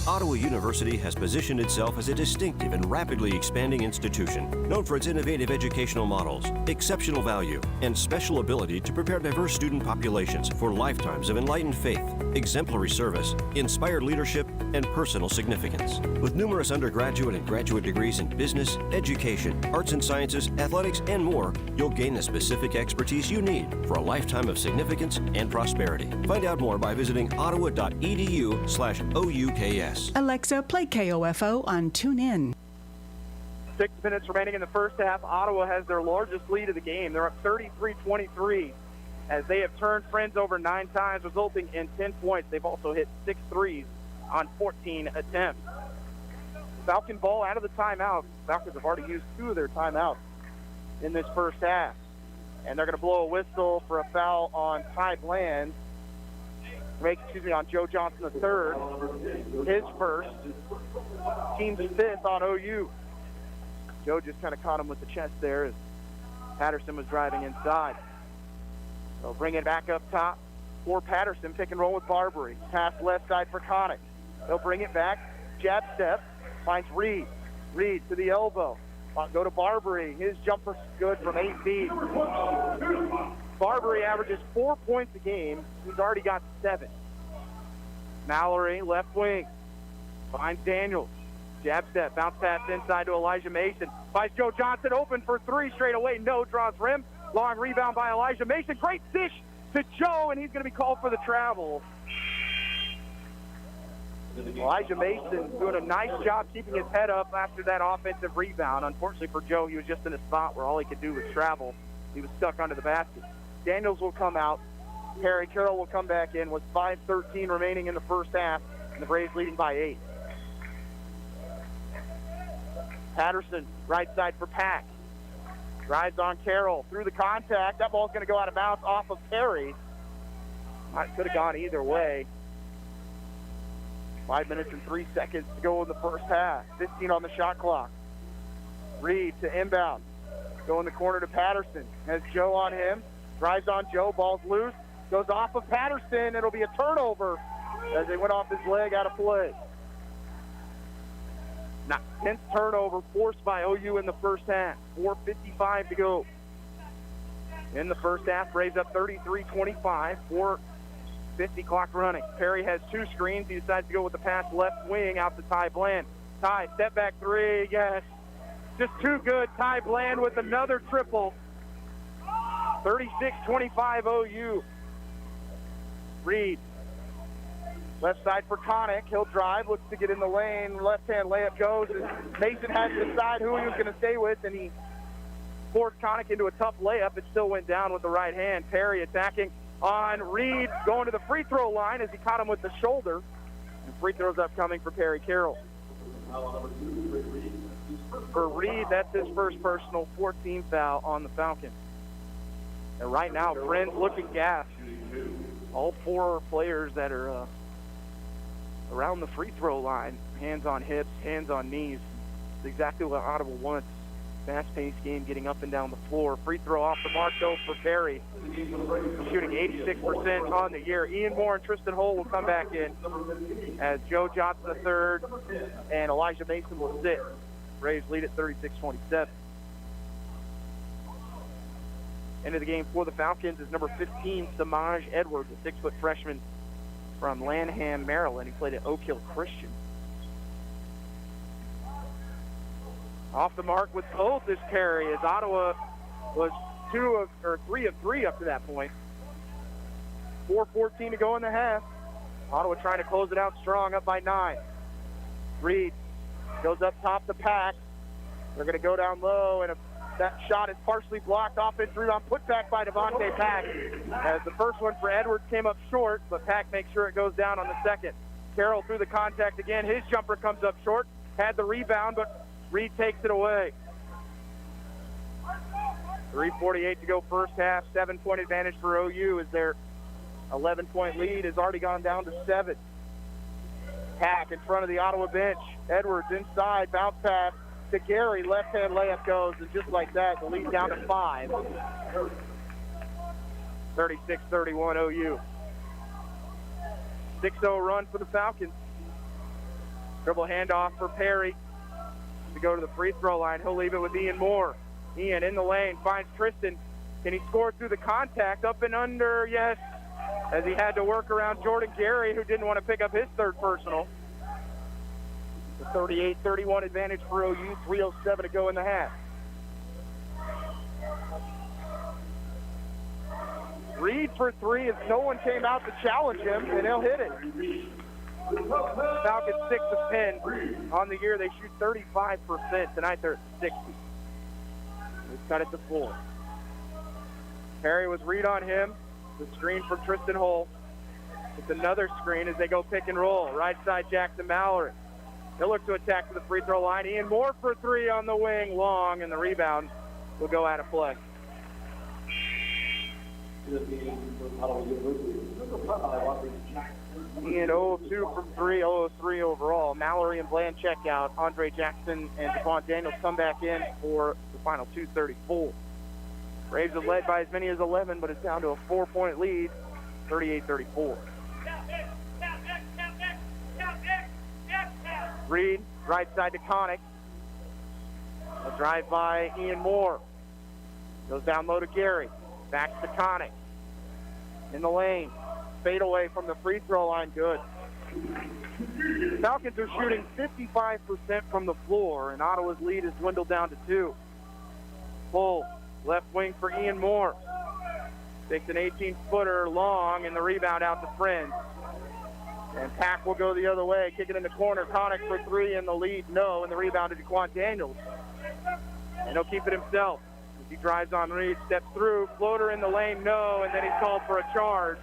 Ottawa University has positioned itself as a distinctive and rapidly expanding institution, known for its innovative educational models, exceptional value, and special ability to prepare diverse student populations for lifetimes of enlightened faith, exemplary service, inspired leadership, and personal significance. With numerous undergraduate and graduate degrees in business, education, arts and sciences, athletics, and more, you'll gain the specific expertise you need for a lifetime of significance and prosperity. Find out more by visiting ottawa.edu/OUKS. Alexa, play KOFO on TuneIn. 6 minutes remaining in the first half. Ottawa has their largest lead of the game. They're up 33-23 as they have turned Friends over 9 times, resulting in 10 points. They've also hit 6 threes on 14 attempts. Falcon ball out of the timeout. Falcons have already used 2 of their timeouts in this first half. And they're going to blow a whistle for a foul on Ty Bland. On Joe Johnson III, his first, team's 5th on OU. Joe just kind of caught him with the chest there as Patterson was driving inside. They'll bring it back up top for Patterson, pick and roll with Barbary. Pass left side for Connick. They'll bring it back, jab step, finds Reed. Reed to the elbow. Go to Barbary. His jumper's good from 8 feet. Barbary averages 4 points a game. He's already got 7. Mallory, left wing. Finds Daniels. Jab step, bounce pass inside to Elijah Mason. Finds Joe Johnson open for 3 straight away. No, draws rim. Long rebound by Elijah Mason. Great dish to Joe, and he's going to be called for the travel. Elijah Mason doing a nice job keeping his head up after that offensive rebound. Unfortunately for Joe, he was just in a spot where all he could do was travel. He was stuck under the basket. Daniels will come out. Perry Carroll will come back in with 5:13 remaining in the first half, and the Braves leading by 8. Patterson, right side for Pack. Drives on Carroll through the contact. That ball's going to go out of bounds off of Perry. Could have gone either way. 5 minutes and 3 seconds to go in the first half. 15 on the shot clock. Reed to inbound. Go in the corner to Patterson. Has Joe on him. Drives on Joe. Ball's loose. Goes off of Patterson. It'll be a turnover as they went off his leg out of play. 10th turnover forced by OU in the first half. 4:55 to go. In the first half, Braves up 33-25. 4:50 clock running. Perry has 2 screens. He decides to go with the pass left wing out to Ty Bland. Ty, step back 3. Yes. Just too good. Ty Bland with another triple. 36-25 OU. Reed. Left side for Connick. He'll drive, looks to get in the lane. Left-hand layup goes. And Mason had to decide who he was going to stay with, and he forced Connick into a tough layup. It still went down with the right hand. Perry attacking on Reed, going to the free throw line as he caught him with the shoulder. And free throws upcoming for Perry Carroll. For Reed, that's his first personal 14th foul on the Falcons. And right now, Friends looking gassed. All 4 players that are around the free throw line, hands on hips, hands on knees. It's exactly what Ottawa wants. Fast-paced game, getting up and down the floor. Free throw off the mark, though, for Perry. Shooting 86% on the year. Ian Moore and Tristan Hull will come back in as Joe Johnson III and Elijah Mason will sit. Braves lead at 36-27. Into the game for the Falcons is number 15, Samaj Edwards, a 6-foot freshman from Lanham, Maryland. He played at Oak Hill Christian. Off the mark with both is Perry, as Ottawa was 3 of 3 up to that point. 4:14 to go in the half. Ottawa trying to close it out strong, up by 9. Reed goes up top to Pack. They're going to go down low, and that shot is partially blocked. Offense rebound put back by Devontae Pack. As the first one for Edwards came up short, but Pack makes sure it goes down on the second. Carroll through the contact again. His jumper comes up short. Had the rebound, but Reed takes it away. 3:48 to go first half. 7-point advantage for OU as their 11-point lead has already gone down to 7. Pack in front of the Ottawa bench. Edwards inside, bounce pass to Gary. Left-hand layup goes, and just like that, the lead down to 5. 36-31 OU. 6-0 run for the Falcons. Dribble handoff for Perry to go to the free throw line. He'll leave it with Ian Moore. Ian in the lane, finds Tristan. Can he score through the contact? Up and under, yes. As he had to work around Jordan Gary, who didn't want to pick up his third personal. The 38-31 advantage for OU, 3:07 to go in the half. Reed for 3 as no one came out to challenge him, and he'll hit it. Falcons 6 of 10 on the year. They shoot 35%. Tonight they're at 60. We've cut it to 4. Perry was Reed on him. The screen for Tristan Hull. It's another screen as they go pick and roll. Right side, Jackson Mallory. He'll look to attack to the free throw line. Ian Moore for 3 on the wing, long, and the rebound will go out of play. Ian 0 of 2 from 3, 0 of 3 overall. Mallory and Bland check out. Andre Jackson and Devon Daniels come back in for the final 2:34. Braves are led by as many as 11, but it's down to a 4-point lead, 38-34. Reed, right side to Connick. A drive by Ian Moore. Goes down low to Gary. Back to Connick. In the lane. Fade away from the free throw line. Good. The Falcons are shooting 55% from the floor, and Ottawa's lead has dwindled down to 2. Full left wing for Ian Moore. Takes an 18-footer long, and the rebound out to Friends. And Pack will go the other way, kick it in the corner. Connick for 3, and the lead, no, and the rebound to Jaquan Daniels. And he'll keep it himself. As he drives on Reed, steps through, floater in the lane, no, and then he's called for a charge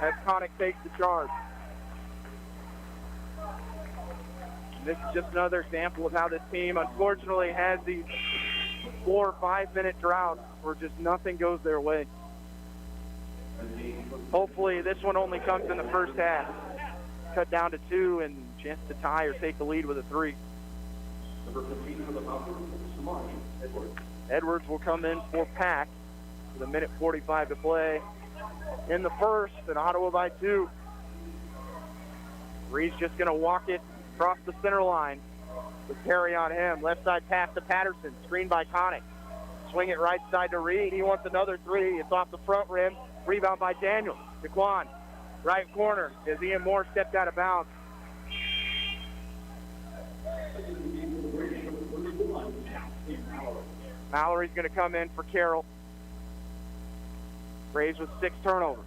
as Connick takes the charge. And this is just another example of how this team, unfortunately, has these 4 or 5 minute droughts where just nothing goes their way. Hopefully this one only comes in the first half. Cut down to 2 and chance to tie or take the lead with a 3. Edwards will come in for Pack with 1:45 to play in the first, and Ottawa by 2. Reed's just going to walk it across the center line with Perry on him. Left side pass to Patterson, screened by Connick. Swing it right side to Reed. He wants another 3. It's off the front rim. Rebound by Daniels. Jaquan, right corner as Ian Moore stepped out of bounds. Mallory's going to come in for Carroll. Braves with 6 turnovers.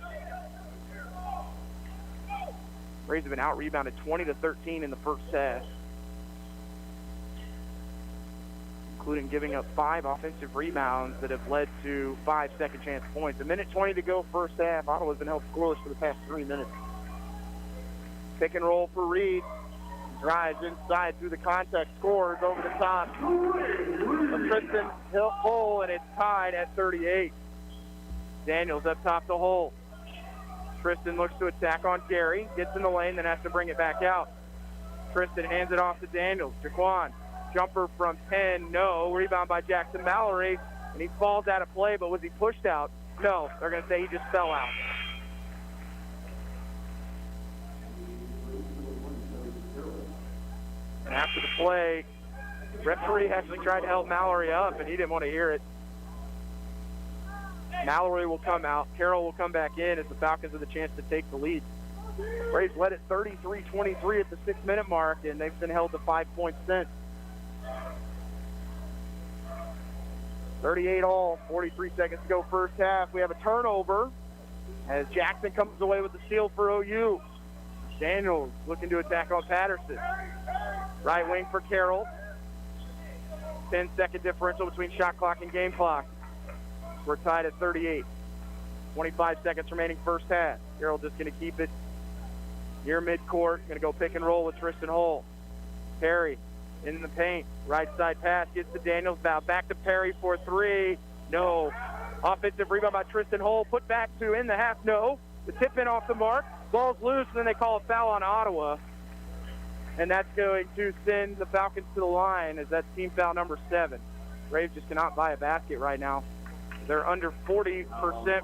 Braves have been out-rebounded 20-13 in the first half, including giving up 5 offensive rebounds that have led to 5 second-chance points. 1:20 to go first half. Ottawa's been held scoreless for the past 3 minutes. Pick and roll for Reed. Drives inside through the contact, scores over the top of Tristan Hull, and it's tied at 38. Daniels up top the hole. Tristan looks to attack on Gary, gets in the lane, then has to bring it back out. Tristan hands it off to Daniels. Jaquan, jumper from 10, no. Rebound by Jackson Mallory, and he falls out of play, but was he pushed out? No, they're going to say he just fell out. And after the play, referee actually tried to help Mallory up, and he didn't want to hear it. Mallory will come out. Carroll will come back in as the Falcons have the chance to take the lead. Braves led at 33-23 at the 6-minute mark, and they've been held to 5 points since. 38 all, 43 seconds to go first half. We have a turnover as Jackson comes away with the steal for OU. Daniels looking to attack on Patterson. Right wing for Carroll. 10-second differential between shot clock and game clock. We're tied at 38. 25 seconds remaining first half. Carroll just going to keep it near midcourt. Going to go pick and roll with Tristan Hull. Perry in the paint. Right side pass gets to Daniels. Now back to Perry for three. No. Offensive rebound by Tristan Hull. Put back to in the half. No. The tip in off the mark. Ball's loose, and then they call a foul on Ottawa. And that's going to send the Falcons to the line as that's team foul number 7. Braves just cannot buy a basket right now. They're under 40%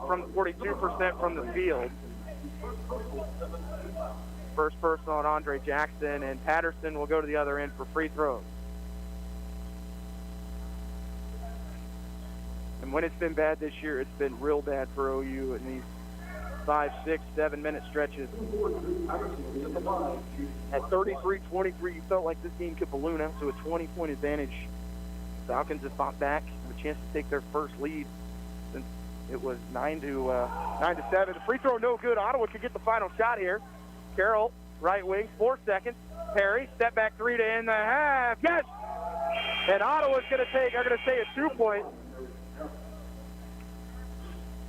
from 42% from the field. First personal on Andre Jackson, and Patterson will go to the other end for free throws. And when it's been bad this year, it's been real bad for OU in these 5, 6, 7-minute stretches. At 33-23, you felt like this game could balloon out to a 20-point advantage. Falcons have fought back, have a chance to take their first lead since it was 9 to 7. The free throw no good. Ottawa could get the final shot here. Carroll, right wing, 4 seconds. Perry, step back three to end the half. Yes! And Ottawa's going to take, I'm going to say, a 2-point.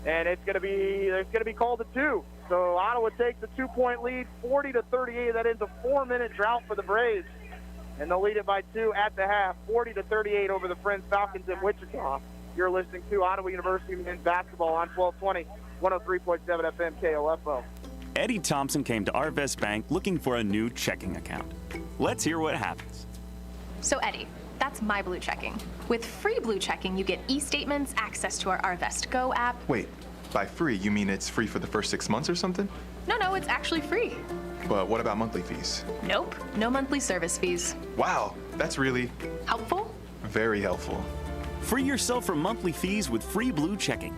And it's going to be called a 2. So Ottawa takes a 2-point lead, 40-38. That ends a 4-minute drought for the Braves. And they'll lead it by 2 at the half, 40-38 over the Friends Falcons in Wichita. You're listening to Ottawa University men's basketball on 1220, 103.7 FM KOFO. Eddie Thompson came to Arvest Bank looking for a new checking account. Let's hear what happens. So Eddie, that's my Blue Checking. With free Blue Checking, you get e-statements, access to our Arvest Go app. Wait, by free, you mean it's free for the first 6 months or something? No, it's actually free. But what about monthly fees? Nope, no monthly service fees. Wow, that's really helpful. Very helpful. Free yourself from monthly fees with free Blue Checking.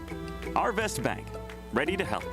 Arvest Bank, ready to help.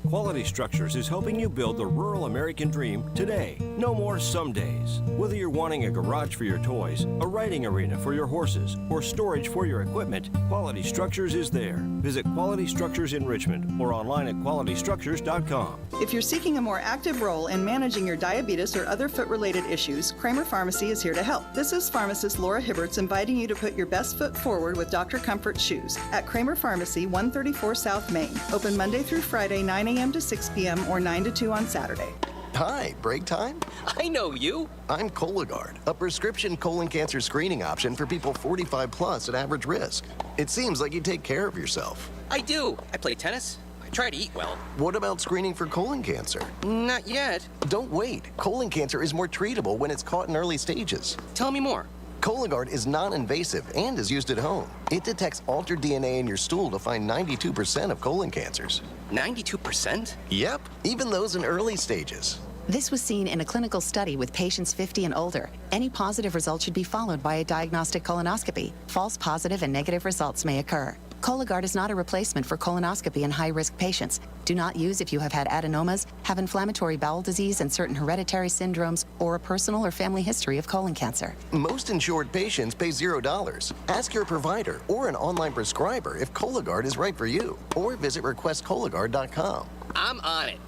Quality Structures is helping you build the rural American dream today. No more some days. Whether you're wanting a garage for your toys, a riding arena for your horses, or storage for your equipment, Quality Structures is there. Visit Quality Structures in Richmond or online at qualitystructures.com. If you're seeking a more active role in managing your diabetes or other foot-related issues, Kramer Pharmacy is here to help. This is pharmacist Laura Hibberts inviting you to put your best foot forward with Dr. Comfort Shoes at Kramer Pharmacy, 134 South Main. Open Monday through Friday, 9 a.m. to 6 p.m. or 9 to 2 on Saturday. Hi, break time? I know you. I'm Cologuard, a prescription colon cancer screening option for people 45 plus at average risk. It seems like you take care of yourself. I do. I play tennis. I try to eat well. What about screening for colon cancer? Not yet. Don't wait. Colon cancer is more treatable when it's caught in early stages. Tell me more. Cologuard is non-invasive and is used at home. It detects altered DNA in your stool to find 92% of colon cancers. 92%? Yep, even those in early stages. This was seen in a clinical study with patients 50 and older. Any positive result should be followed by a diagnostic colonoscopy. False positive and negative results may occur. Cologuard is not a replacement for colonoscopy in high-risk patients. Do not use if you have had adenomas, have inflammatory bowel disease and certain hereditary syndromes, or a personal or family history of colon cancer. Most insured patients pay $0. Ask your provider or an online prescriber if Cologuard is right for you, or visit requestcologuard.com. I'm on it.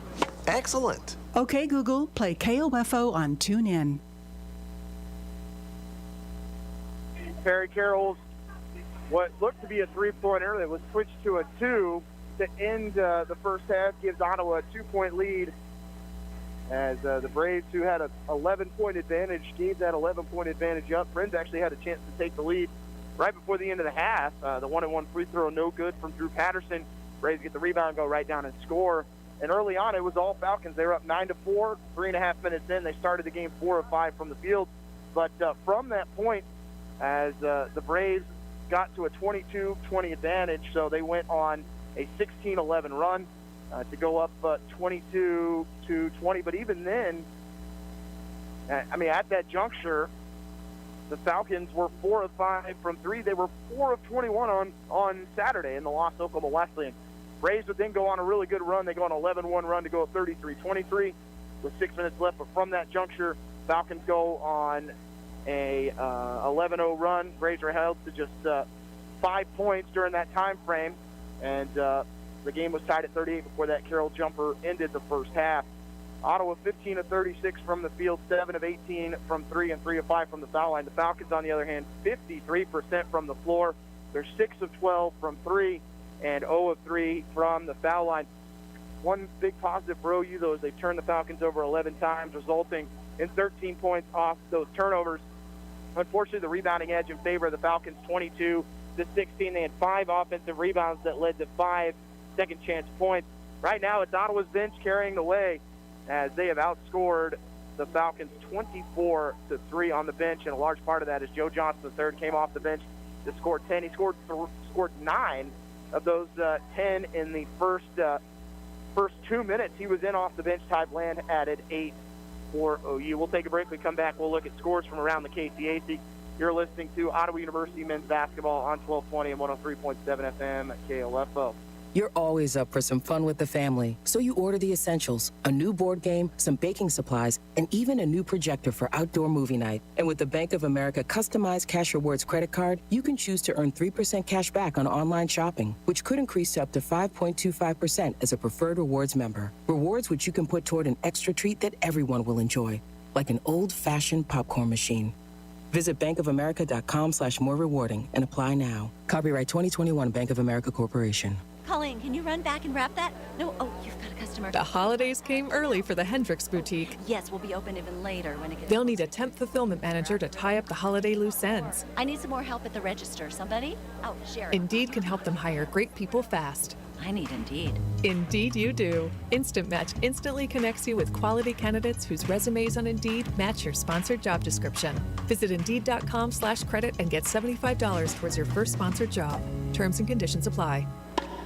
Excellent. Okay, Google, play KOFO on TuneIn. Perry Carroll's what looked to be a 3-pointer that was switched to a 2 to end the first half gives Ottawa a 2-point lead as the Braves, who had an 11-point advantage, gave that 11-point advantage up. Friends actually had a chance to take the lead right before the end of the half. The 1-and-1 free throw no good from Drew Patterson. Braves get the rebound, go right down and score. And early on, it was all Falcons. They were up 9-4, 3.5 minutes in. They started the game 4 of 5 from the field. But from that point, as the Braves got to a 22-20 advantage, so they went on a 16-11 run to go up 22-20. But even then, at that juncture, the Falcons were 4 of 5 from 3. They were 4 of 21 on Saturday in the loss to Oklahoma Wesleyan. Braves would then go on a really good run. They go on an 11-1 run to go at 33-23 with 6 minutes left. But from that juncture, Falcons go on a 11-0 run. Braves are held to just 5 points during that time frame, and the game was tied at 38 before that Carroll jumper ended the first half. Ottawa 15 of 36 from the field, 7 of 18 from 3, and 3 of 5 from the foul line. The Falcons, on the other hand, 53% from the floor. They're 6 of 12 from 3 and 0 of 3 from the foul line. One big positive for OU, though, is they've turned the Falcons over 11 times, resulting in 13 points off those turnovers. Unfortunately, the rebounding edge in favor of the Falcons, 22 to 16. They had 5 offensive rebounds that led to 5 second-chance points. Right now, it's Ottawa's bench carrying the way as they have outscored the Falcons 24 to 3 on the bench, and a large part of that is Joe Johnson III came off the bench to score 10. He scored 9 of those 10 in the first 2 minutes he was in off the bench. Ty Bland added 8 for OU. We'll take a break. We come back. We'll look at scores from around the KCAC. You're listening to Ottawa University men's basketball on 1220 and 103.7 FM at KOFO. You're always up for some fun with the family, so you order the essentials, a new board game, some baking supplies, and even a new projector for outdoor movie night. And with the Bank of America customized Cash Rewards credit card, you can choose to earn 3% cash back on online shopping, which could increase to up to 5.25% as a preferred rewards member. Rewards which you can put toward an extra treat that everyone will enjoy, like an old-fashioned popcorn machine. Visit bankofamerica.com/more rewarding and apply now. Copyright 2021 Bank of America Corporation. Colleen, can you run back and wrap that? No, oh, you've got a customer. The holidays came early for the Hendricks Boutique. Yes, we'll be open even later when it gets... They'll need a temp fulfillment manager to tie up the holiday loose ends. I need some more help at the register. Somebody? Oh, Sharon. Indeed can help them hire great people fast. I need Indeed. Indeed you do. Instant Match instantly connects you with quality candidates whose resumes on Indeed match your sponsored job description. Visit Indeed.com/credit and get $75 towards your first sponsored job. Terms and conditions apply.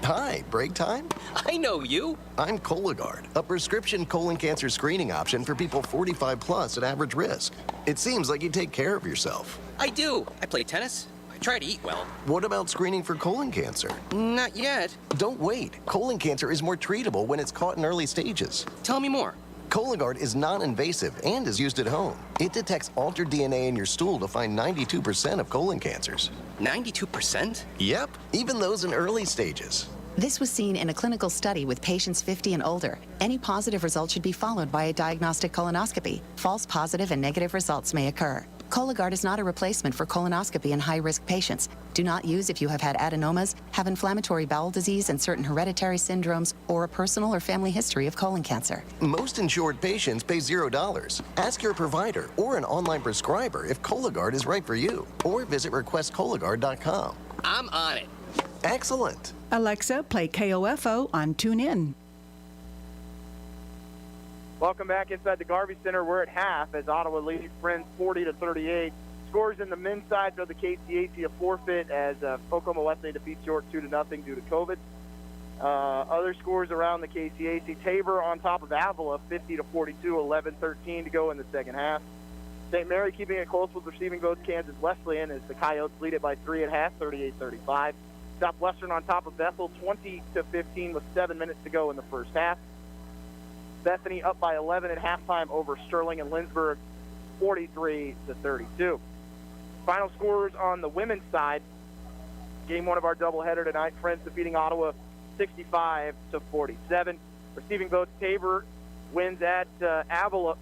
Hi, break time? I know you. I'm Cologuard, a prescription colon cancer screening option for people 45 plus at average risk. It seems like you take care of yourself. I do. I play tennis. I try to eat well. What about screening for colon cancer? Not yet. Don't wait. Colon cancer is more treatable when it's caught in early stages. Tell me more. Cologuard is non-invasive and is used at home. It detects altered DNA in your stool to find 92% of colon cancers. 92%? Yep, even those in early stages. This was seen in a clinical study with patients 50 and older. Any positive result should be followed by a diagnostic colonoscopy. False positive and negative results may occur. Cologuard is not a replacement for colonoscopy in high-risk patients. Do not use if you have had adenomas, have inflammatory bowel disease and certain hereditary syndromes, or a personal or family history of colon cancer. Most insured patients pay $0. Ask your provider or an online prescriber if Cologuard is right for you, or visit requestcologuard.com. I'm on it. Excellent. Alexa, play KOFO on TuneIn. Welcome back inside the Garvey Center. We're at half as Ottawa leads Friends 40 to 38. Scores in the men's side for the KCAC a forfeit as Oklahoma Wesleyan defeats York 2-0 due to COVID. Other scores around the KCAC: Tabor on top of Avila 50 to 42, 11-13 to go in the second half. St. Mary keeping it close with receiving votes. Kansas Wesleyan as the Coyotes lead it by 3 at half, 38-35. Southwestern on top of Bethel 20 to 15 with 7 minutes to go in the first half. Bethany up by 11 at halftime over Sterling and Lindsborg, 43 to 32. Final scores on the women's side. Game one of our doubleheader tonight. Friends defeating Ottawa 65 to 47. Receiving votes: Tabor wins at Avila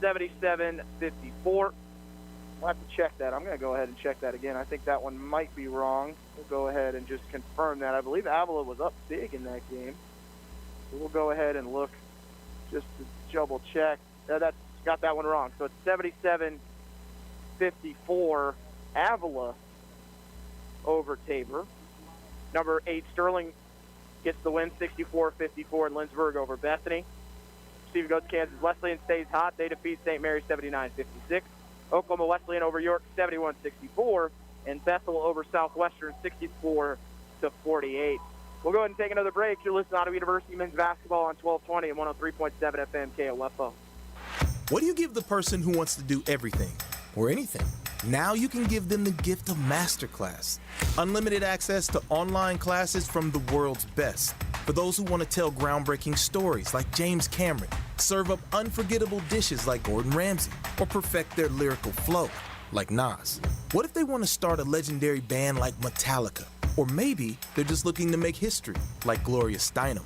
77-54. We'll have to check that. I'm going to go ahead and check that again. I think that one might be wrong. We'll go ahead and just confirm that. I believe Avila was up big in that game. So we'll go ahead and look just to double check. That's got that one wrong. So it's 77-54 Avila over Tabor. Number 8 Sterling gets the win, 64-54, and Lindsborg over Bethany. Receiving goes Kansas Wesleyan stays hot. They defeat St. Mary's 79-56. Oklahoma Wesleyan over York 71-64, and Bethel over Southwestern 64 to 48. We'll go ahead and take another break. You're listening to Ottawa University men's basketball on 1220 and 103.7 FM KOFO. What do you give the person who wants to do everything or anything? Now you can give them the gift of Masterclass. Unlimited access to online classes from the world's best. For those who want to tell groundbreaking stories like James Cameron, serve up unforgettable dishes like Gordon Ramsay, or perfect their lyrical flow like Nas. What if they want to start a legendary band like Metallica? Or maybe they're just looking to make history like Gloria Steinem.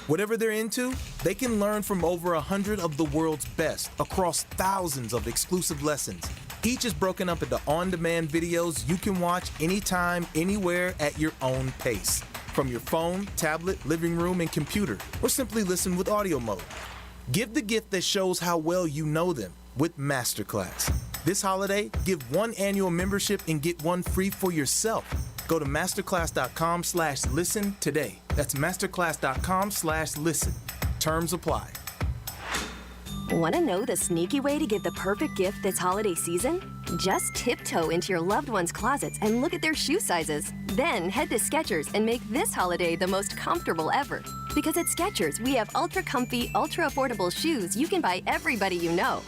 Whatever they're into, they can learn from over 100 of the world's best across thousands of exclusive lessons. Each is broken up into on-demand videos you can watch anytime, anywhere at your own pace. From your phone, tablet, living room, and computer, or simply listen with audio mode. Give the gift that shows how well you know them with Masterclass. This holiday, give one annual membership and get one free for yourself. Go to masterclass.com/listen today. That's masterclass.com/listen. Terms apply. Want to know the sneaky way to give the perfect gift this holiday season? Just tiptoe into your loved one's closets and look at their shoe sizes. Then head to Skechers and make this holiday the most comfortable ever. Because at Skechers, we have ultra comfy, ultra affordable shoes you can buy everybody you know.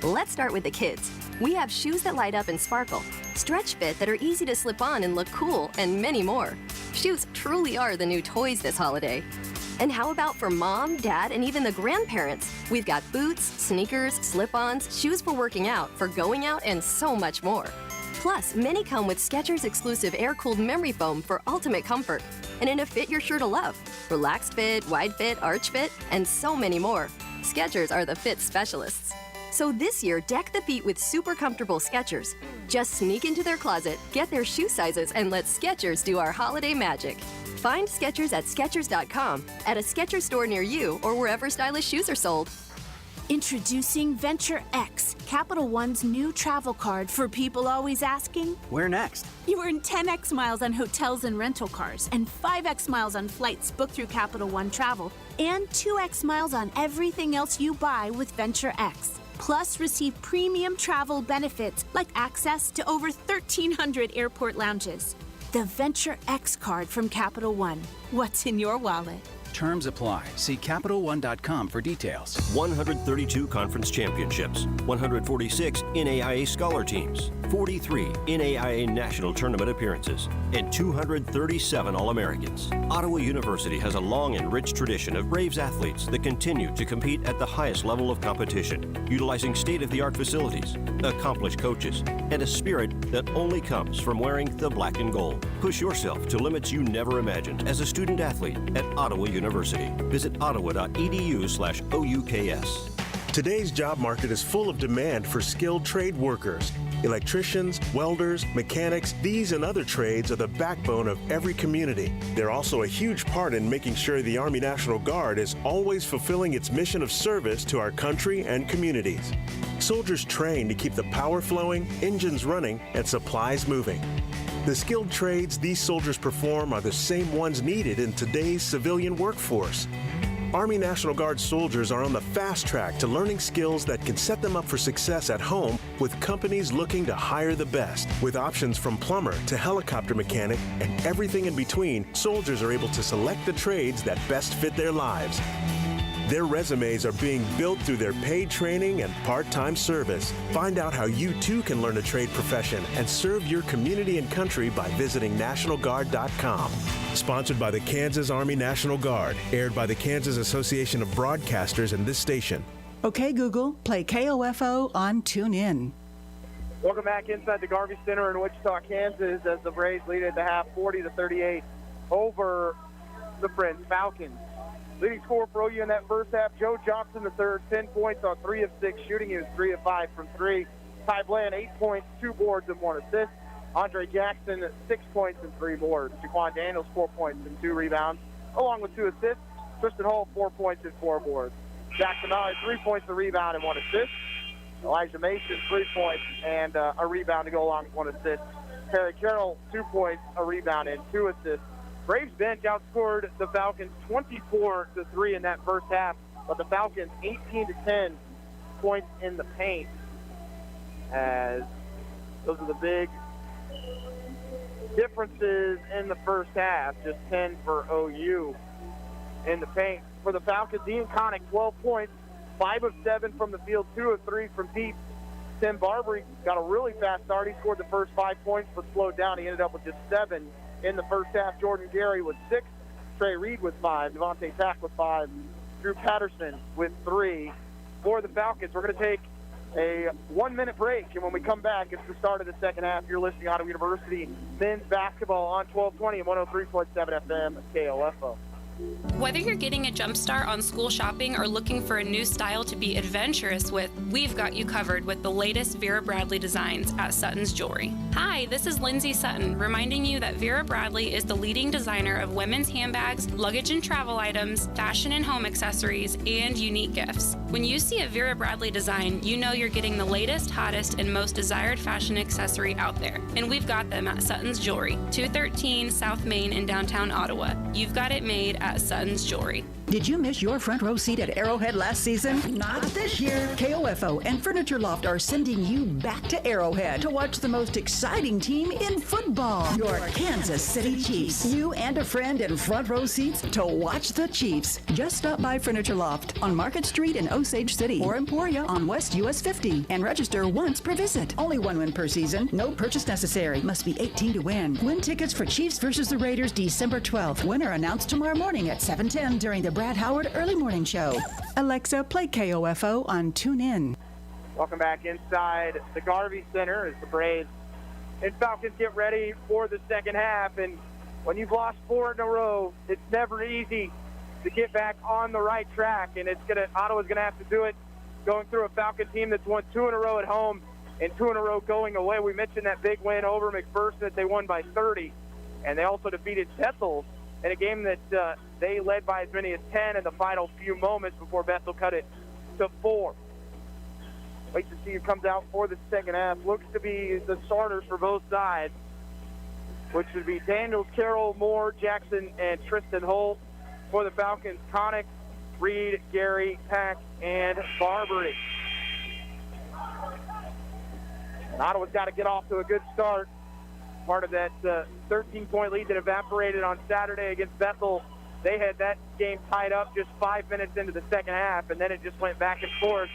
Let's start with the kids. We have shoes that light up and sparkle, stretch fit that are easy to slip on and look cool, and many more. Shoes truly are the new toys this holiday. And how about for mom, dad, and even the grandparents? We've got boots, sneakers, slip-ons, shoes for working out, for going out, and so much more. Plus, many come with Skechers exclusive air-cooled memory foam for ultimate comfort, and in a fit you're sure to love. Relaxed fit, wide fit, arch fit, and so many more. Skechers are the fit specialists. So this year, deck the feet with super comfortable Skechers. Just sneak into their closet, get their shoe sizes, and let Skechers do our holiday magic. Find Skechers at Skechers.com, at a Skechers store near you, or wherever stylish shoes are sold. Introducing Venture X, Capital One's new travel card for people always asking, Where next? You earn 10x miles on hotels and rental cars, and 5x miles on flights booked through Capital One Travel, and 2x miles on everything else you buy with Venture X. Plus, receive premium travel benefits like access to over 1,300 airport lounges. The Venture X card from Capital One. What's in your wallet? Terms apply. See CapitalOne.com for details. 132 conference championships, 146 NAIA scholar teams, 43 NAIA national tournament appearances, and 237 All-Americans. Ottawa University has a long and rich tradition of Braves athletes that continue to compete at the highest level of competition, utilizing state-of-the-art facilities, accomplished coaches, and a spirit that only comes from wearing the black and gold. Push yourself to limits you never imagined as a student athlete at Ottawa University. Visit ottawa.edu/OUKS. Today's job market is full of demand for skilled trade workers. Electricians, welders, mechanics, these and other trades are the backbone of every community. They're also a huge part in making sure the Army National Guard is always fulfilling its mission of service to our country and communities. Soldiers train to keep the power flowing, engines running, and supplies moving. The skilled trades these soldiers perform are the same ones needed in today's civilian workforce. Army National Guard soldiers are on the fast track to learning skills that can set them up for success at home with companies looking to hire the best. With options from plumber to helicopter mechanic and everything in between, soldiers are able to select the trades that best fit their lives. Their resumes are being built through their paid training and part-time service. Find out how you too can learn a trade profession and serve your community and country by visiting NationalGuard.com. Sponsored by the Kansas Army National Guard, aired by the Kansas Association of Broadcasters and this station. Okay, Google, play KOFO on TuneIn. Welcome back inside the Garvey Center in Wichita, Kansas, as the Braves lead at the half 40-38 over the Friends Falcons. Leading scorer for OU in that first half, Joe Johnson III, 10 points on 3 of 6 shooting. He was 3 of 5 from 3. Ty Bland, 8 points, 2 boards, and 1 assist. Andre Jackson, 6 points and 3 boards. Jaquan Daniels, 4 points and 2 rebounds, along with 2 assists. Tristan Hall, 4 points and 4 boards. Jackson Malley, 3 points, a rebound, and 1 assist. Elijah Mason, 3 points and a rebound to go along with 1 assist. Perry Carroll, 2 points, a rebound, and 2 assists. Braves bench outscored the Falcons 24-3 in that first half, but the Falcons 18-10 points in the paint. As those are the big differences in the first half. Just 10 for OU in the paint. For the Falcons, Ian Connick, 12 points, 5 of 7 from the field, 2 of 3 from deep. Tim Barbary got a really fast start. He scored the first 5 points, but slowed down. He ended up with just 7 in the first half. Jordan Gary with 6. Trey Reed with 5. Devontae Tack with 5. Drew Patterson with 3. For the Falcons, we're going to take a 1-minute break, and when we come back, it's the start of the second half. You're listening to Ottawa University men's basketball on 1220 and 103.7 FM KOFO. Whether you're getting a jump start on school shopping or looking for a new style to be adventurous with, we've got you covered with the latest Vera Bradley designs at Sutton's Jewelry. Hi, this is Lindsay Sutton, reminding you that Vera Bradley is the leading designer of women's handbags, luggage and travel items, fashion and home accessories, and unique gifts. When you see a Vera Bradley design, you know you're getting the latest, hottest, and most desired fashion accessory out there. And we've got them at Sutton's Jewelry, 213 South Main in downtown Ottawa. You've got it made at Sutton's Jewelry. Did you miss your front row seat at Arrowhead last season? Not this year. KOFO and Furniture Loft are sending you back to Arrowhead to watch the most exciting team in football, your Kansas City Chiefs. You and a friend in front row seats to watch the Chiefs. Just stop by Furniture Loft on Market Street in Osage City or Emporia on West US 50 and register once per visit. Only one win per season. No purchase necessary. Must be 18 to win. Win tickets for Chiefs versus the Raiders December 12th. Winner announced tomorrow morning at 7:10 during the Brad Howard Early Morning Show. Alexa, play KOFO on TuneIn. Welcome back inside the Garvey Center as the Braves and Falcons get ready for the second half. And when you've lost 4 in a row, it's never easy to get back on the right track. And Ottawa's going to have to do it going through a Falcon team that's won 2 in a row at home and 2 in a row going away. We mentioned that big win over McPherson that they won by 30. And they also defeated Bethel in a game that they led by as many as 10 in the final few moments before Bethel cut it to 4. Wait to see who comes out for the second half. Looks to be the starters for both sides, which would be Daniels, Carroll, Moore, Jackson, and Tristan Holt. For the Falcons, Connick, Reed, Gary, Pack, and Barbary. And Ottawa's got to get off to a good start. Part of that 13-point lead that evaporated on Saturday against Bethel. They had that game tied up just 5 minutes into the second half, and then it just went back and forth.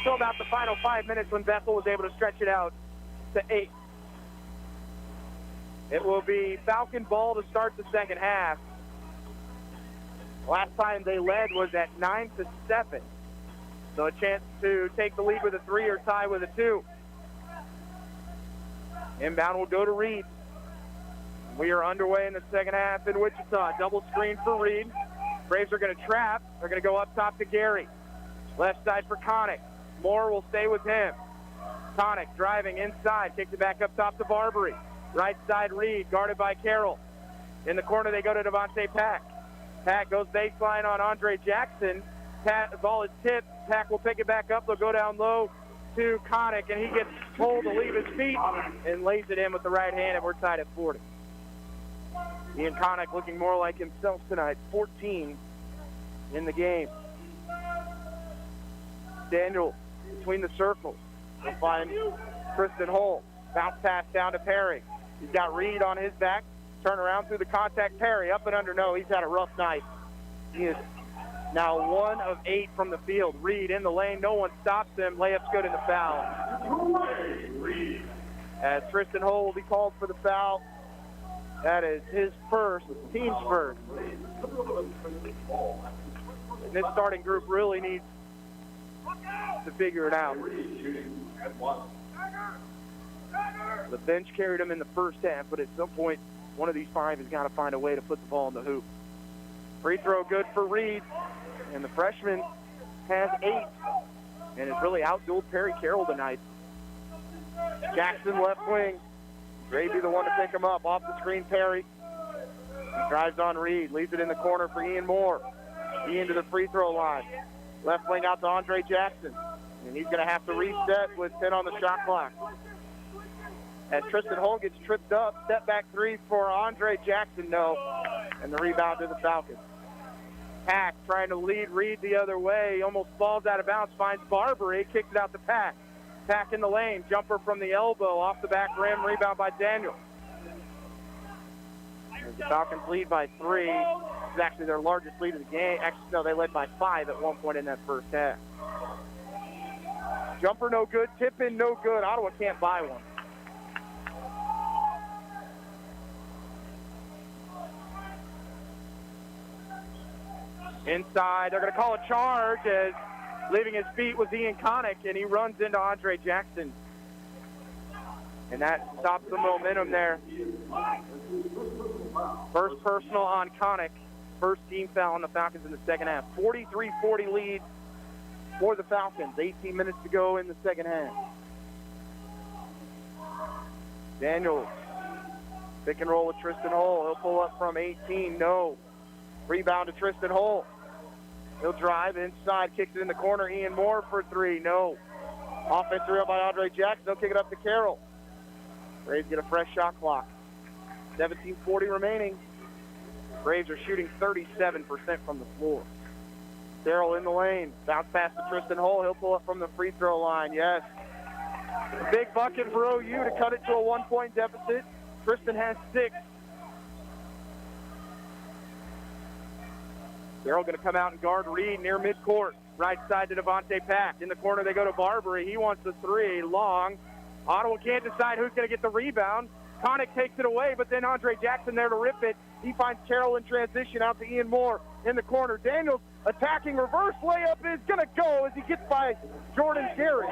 Till about the final 5 minutes when Bethel was able to stretch it out to 8. It will be Falcon ball to start the second half. Last time they led was at 9-7. So a chance to take the lead with a 3 or tie with a 2. Inbound will go to Reed. We are underway in the second half in Wichita. Double screen for Reed. Braves are going to trap. They're going to go up top to Gary. Left side for Connick. Moore will stay with him. Connick driving inside. Kicks it back up top to Barbary. Right side Reed, guarded by Carroll. In the corner they go to Devontae Pack. Pack goes baseline on Andre Jackson. The ball is tipped. Pack will pick it back up. They'll go down low to Connick, and he gets told to leave his feet and lays it in with the right hand, and we're tied at 40. Ian Connick looking more like himself tonight, 14 in the game. Daniel between the circles. We'll find Tristan Holt. Bounce pass down to Perry. He's got Reed on his back. Turn around through the contact. Perry up and under. No, he's had a rough night. He is now 1 of 8 from the field. Reed in the lane. No one stops him. Layup's good in the foul. As Tristan Holt will be called for the foul. That is his first, team's first. And this starting group really needs to figure it out. The bench carried him in the first half, but at some point, one of these 5 has got to find a way to put the ball in the hoop. Free throw good for Reed, and the freshman has 8, and has really outdueled Perry Carroll tonight. Jackson left wing. Gray be the one to pick him up. Off the screen, Perry. He drives on Reed, leaves it in the corner for Ian Moore. Ian to the free throw line. Left wing out to Andre Jackson. And he's going to have to reset with 10 on the shot clock. As Tristan Holt gets tripped up, step back 3 for Andre Jackson, no. And the rebound to the Falcons. Pack trying to lead Reed the other way. He almost falls out of bounds, finds Barbary, kicks it out to Pack. Pack in the lane, jumper from the elbow, off the back rim, rebound by Daniel. The Falcons lead by 3. This is actually their largest lead of the game. Actually, no, they led by 5 at one point in that first half. Jumper no good, tip in no good. Ottawa can't buy one. Inside, they're going to call a charge as leaving his feet was Ian Connick, and he runs into Andre Jackson. And that stops the momentum there. First personal on Connick. first team foul on the Falcons in the second half. 43-40 lead for the Falcons. 18 minutes to go in the second half. Daniels, pick and roll with Tristan Hull. He'll pull up from 18, no. Rebound to Tristan Hull. He'll drive inside, kicks it in the corner. Ian Moore for three, no. Offensive rebound by Andre Jackson. They'll kick it up to Carroll. Braves get a fresh shot clock. 17:40 remaining. Braves are shooting 37% from the floor. Darrell in the lane. Bounce pass to Tristan Hull. He'll pull up from the free throw line. Yes. Big bucket for OU to cut it to a 1-point deficit. Tristan has 6. Darrell going to come out and guard Reed near midcourt. Right side to Devontae Pack. In the corner they go to Barbary. He wants the three. Long. Ottawa can't decide who's going to get the rebound. Connick takes it away, but then Andre Jackson there to rip it. He finds Carroll in transition out to Ian Moore in the corner. Daniels attacking reverse layup is going to go as he gets by Jordan Gary.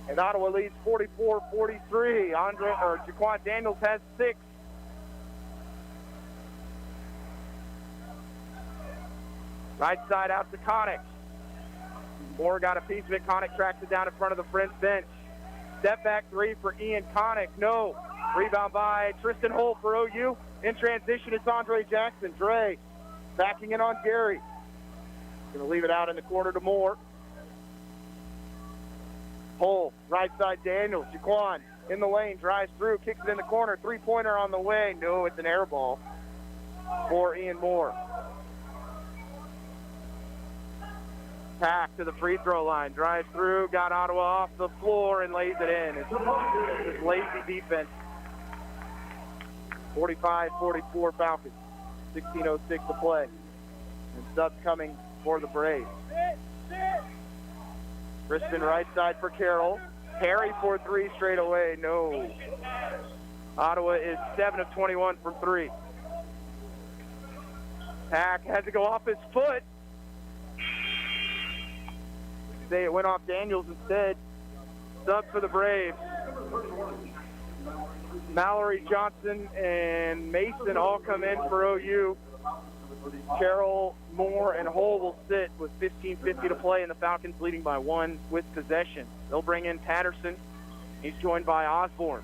And Ottawa leads 44-43. Jaquan Daniels has 6. Right side out to Connick. Moore got a piece of it. Connick tracks it down in front of the Friends bench. Step back three for Ian Connick. No. Rebound by Tristan Hull for OU. In transition, it's Andre Jackson. Dre backing in on Gary. Going to leave it out in the corner to Moore. Hull, right side Daniels. Jaquan in the lane, drives through, kicks it in the corner. Three-pointer on the way. No, it's an air ball for Ian Moore. Pack to the free throw line, drives through, got Ottawa off the floor and lays it in. It's lazy defense. 45-44 Falcons. 16:06 to play. And subs coming for the Braves. Tristan right side for Carroll. Perry for three straight away. No. Ottawa is 7 of 21 from 3. Pack had to go off his foot. Say it went off Daniels instead. Sub for the Braves. Mallory, Johnson, and Mason all come in for OU. Carroll, Moore, and Hull will sit with 15:50 to play, and the Falcons leading by 1 with possession. They'll bring in Patterson. He's joined by Osborne.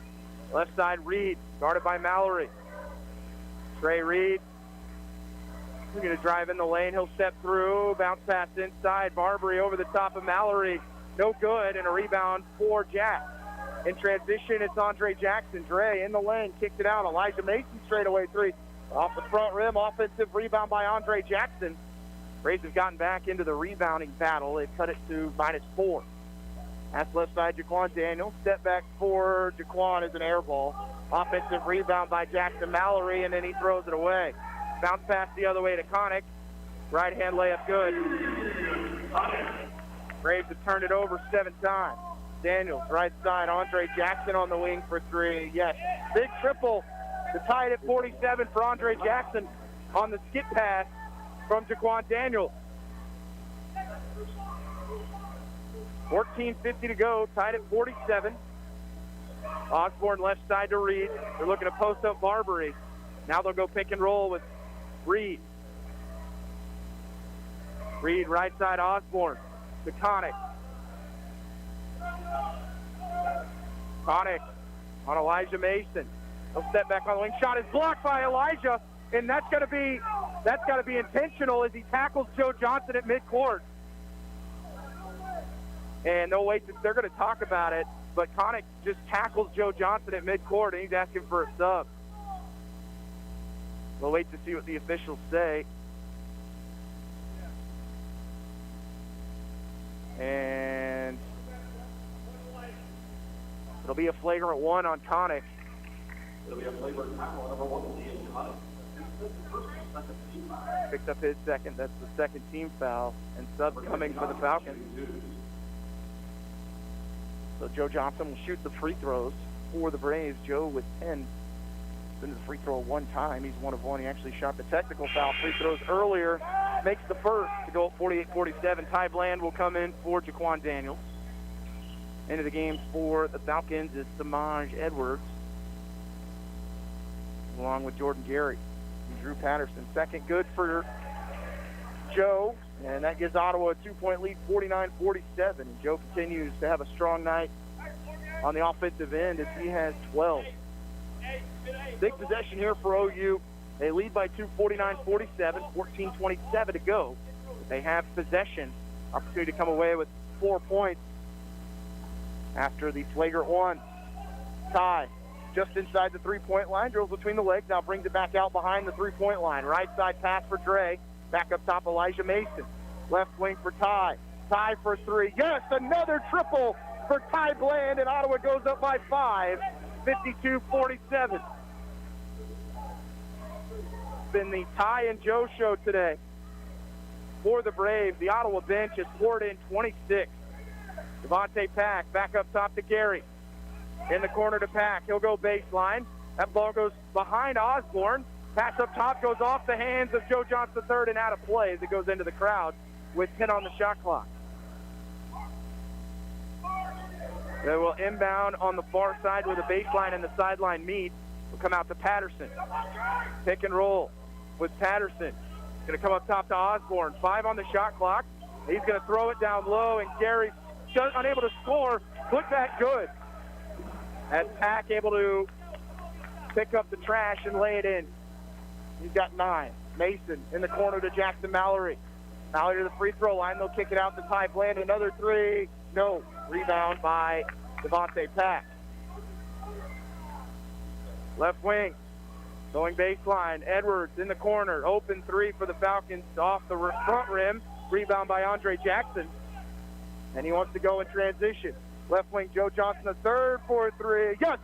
Left side, Reed, guarded by Mallory. Trey Reed. He's going to drive in the lane. He'll step through, bounce pass inside. Barbary over the top of Mallory. No good, and a rebound for Jack. In transition, it's Andre Jackson. Dre in the lane, kicked it out. Elijah Mason straightaway three. Off the front rim, offensive rebound by Andre Jackson. Braves have gotten back into the rebounding battle. They've cut it to -4. That's left side, Jaquan Daniels. Step back for Jaquan is an air ball. Offensive rebound by Jackson Mallory, and then he throws it away. Bounce pass the other way to Connick. Right hand layup good. Braves have turned it over 7 times. Daniels, right side. Andre Jackson on the wing for 3. Yes. Big triple to tie it at 47 for Andre Jackson on the skip pass from Jaquan Daniels. 14:50 to go. Tied at 47. Osborne left side to Reed. They're looking to post up Barbary. Now they'll go pick and roll with Reed. Reed right side Osborne to Connick. Connick on Elijah Mason. He'll step back on the wing. Shot is blocked by Elijah, and that's got to be intentional as he tackles Joe Johnson at midcourt. And they'll wait. They're going to talk about it, but Connick just tackles Joe Johnson at midcourt, and he's asking for a sub. We'll wait to see what the officials say. And it'll be a flagrant 1 on Connick. It'll be a flagrant tackle, number 1. Picked up his second. That's the second team foul. And subs coming for the Falcons. So Joe Johnson will shoot the free throws for the Braves. Joe with 10. Been to the free throw 1 time. He's 1 of 1. He actually shot the technical foul free throws earlier. Makes the first to go at 48-47. Ty Bland will come in for Jaquan Daniels. Into the game for the Falcons is Samaj Edwards, along with Jordan Gary. Drew Patterson. Second good for Joe, and that gives Ottawa a 2-point lead, 49-47. And Joe continues to have a strong night on the offensive end as he has 12. Big possession here for OU. They lead by 2, 49-47, 14:27 to go. They have possession. Opportunity to come away with 4 points after the flagrant one. Ty just inside the three-point line, drills between the legs, now brings it back out behind the three-point line. Right side pass for Dre. Back up top, Elijah Mason. Left wing for Ty. Ty for three. Yes, another triple for Ty Bland, and Ottawa goes up by 5, 52-47. Been the Ty and Joe show today for the Braves. The Ottawa bench has poured in 26. Devontae Pack back up top to Gary. In the corner to Pack. He'll go baseline. That ball goes behind Osborne. Pass up top goes off the hands of Joe Johnson III and out of play as it goes into the crowd with 10 on the shot clock. They will inbound on the far side where the baseline and the sideline meet. Will come out to Patterson. Pick and roll with Patterson. Going to come up top to Osborne. 5 on the shot clock. He's going to throw it down low, and Gary's unable to score. Put back good. As Pack able to pick up the trash and lay it in. He's got 9. Mason in the corner to Jackson Mallory. Mallory to the free throw line. They'll kick it out to Ty Bland. Another 3. No. Rebound by Devontae Pack. Left wing. Going baseline. Edwards in the corner. Open 3 for the Falcons off the front rim. Rebound by Andre Jackson. And he wants to go in transition. Left wing, Joe Johnson, the third for 3. Yes!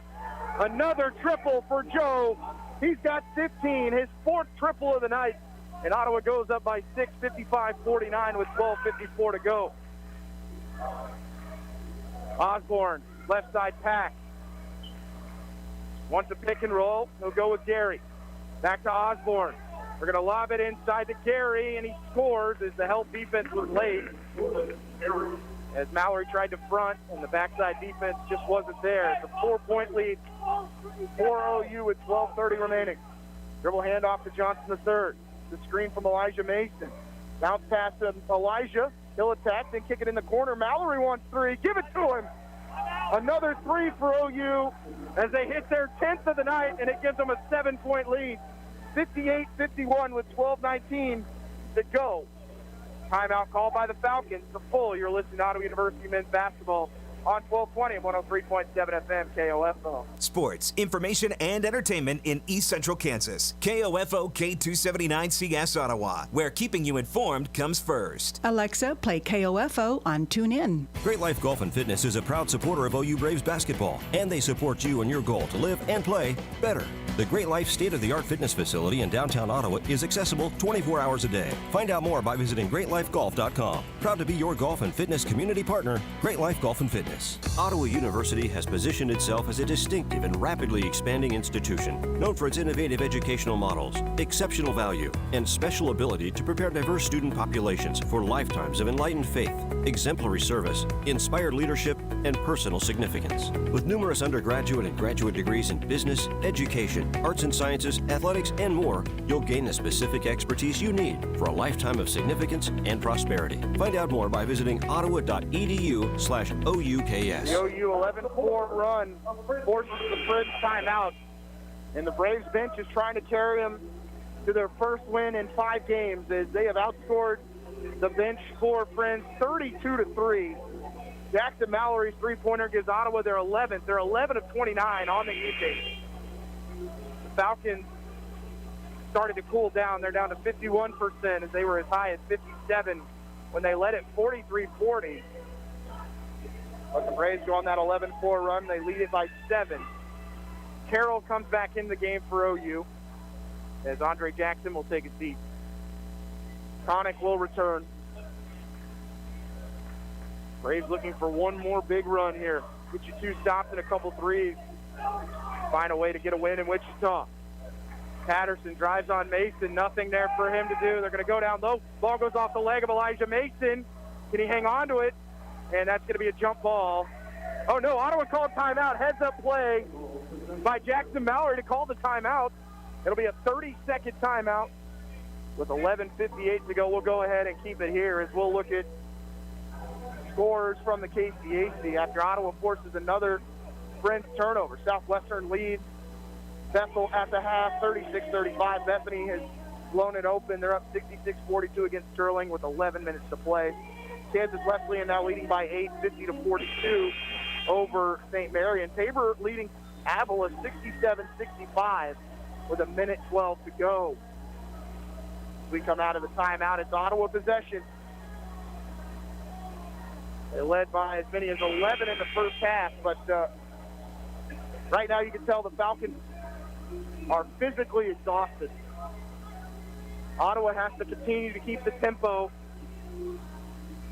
Another triple for Joe. He's got 15, his 4th triple of the night. And Ottawa goes up by 6, 55-49 with 12:54 to go. Osborne, left side Pack. Wants a pick and roll. He'll go with Gary. Back to Osborne. We're going to lob it inside to Gary, and he scores as the help defense was late. As Mallory tried to front, and the backside defense just wasn't there. It's a 4-point lead for OU with 12:30 remaining. Dribble handoff to Johnson III. The screen from Elijah Mason. Bounce pass to Elijah. He'll attack, then kick it in the corner. Mallory wants 3. Give it to him. Another 3 for OU as they hit their 10th of the night, and it gives them a 7-point lead. 58-51 with 12:19 to go. Timeout called by the Falcons. The full, you're listening to Ottawa University men's basketball on 1220 and 103.7 FM KOFO. Sports, information, and entertainment in East Central Kansas. KOFO K279CS Ottawa, where keeping you informed comes first. Alexa, play KOFO on TuneIn. Great Life Golf and Fitness is a proud supporter of OU Braves basketball, and they support you in your goal to live and play better. The Great Life state-of-the-art fitness facility in downtown Ottawa is accessible 24 hours a day. Find out more by visiting greatlifegolf.com. Proud to be your golf and fitness community partner, Great Life Golf and Fitness. Ottawa University has positioned itself as a distinctive and rapidly expanding institution, known for its innovative educational models, exceptional value, and special ability to prepare diverse student populations for lifetimes of enlightened faith, exemplary service, inspired leadership, and personal significance. With numerous undergraduate and graduate degrees in business, education, arts and sciences, athletics, and more, you'll gain the specific expertise you need for a lifetime of significance and prosperity. Find out more by visiting ottawa.edu/OUKS. The OU 11-4 run forces the Preds timeout, and the Braves bench is trying to carry them to their first win in 5 games as they have outscored the bench for Friends 32-3. Jackson Mallory's three-pointer gives Ottawa their 11th. They're 11 of 29 on the evening. The Falcons started to cool down. They're down to 51% as they were as high as 57 when they led at 43-40. But the Braves go on that 11-4 run. They lead it by 7. Carroll comes back in the game for OU as Andre Jackson will take a seat. Connick will return. Braves looking for one more big run here. Get you 2 stops and a couple threes. Find a way to get a win in Wichita. Patterson drives on Mason. Nothing there for him to do. They're going to go down low. Ball goes off the leg of Elijah Mason. Can he hang on to it? And that's going to be a jump ball. Oh, no, Ottawa called timeout. Heads-up play by Jackson Mallory to call the timeout. It'll be a 30-second timeout with 11:58 to go. We'll go ahead and keep it here as we'll look at scores from the KCAC after Ottawa forces another Friends turnover. Southwestern leads Bethel at the half, 36-35. Bethany has blown it open. They're up 66-42 against Sterling with 11 minutes to play. Kansas Wesleyan now leading by 8, 50-42 over St. Mary. And Tabor leading Avila 67-65 with 1:12 to go. As we come out of the timeout, it's Ottawa possession. They led by as many as 11 in the first half, but right now you can tell the Falcons are physically exhausted. Ottawa has to continue to keep the tempo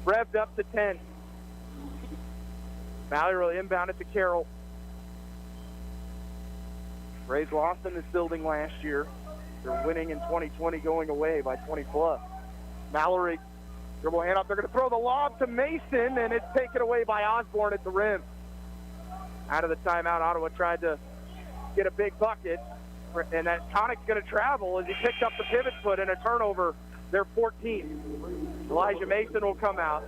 revved up to 10. Mallory will inbound it to Carroll. Rays lost in this building last year. They're winning in 2020, going away by 20+. Mallory, dribble handoff. They're going to throw the lob to Mason, and it's taken away by Osborne at the rim. Out of the timeout, Ottawa tried to get a big bucket, and that Connick's going to travel as he picked up the pivot foot and a turnover. They're 14. Elijah Mason will come out.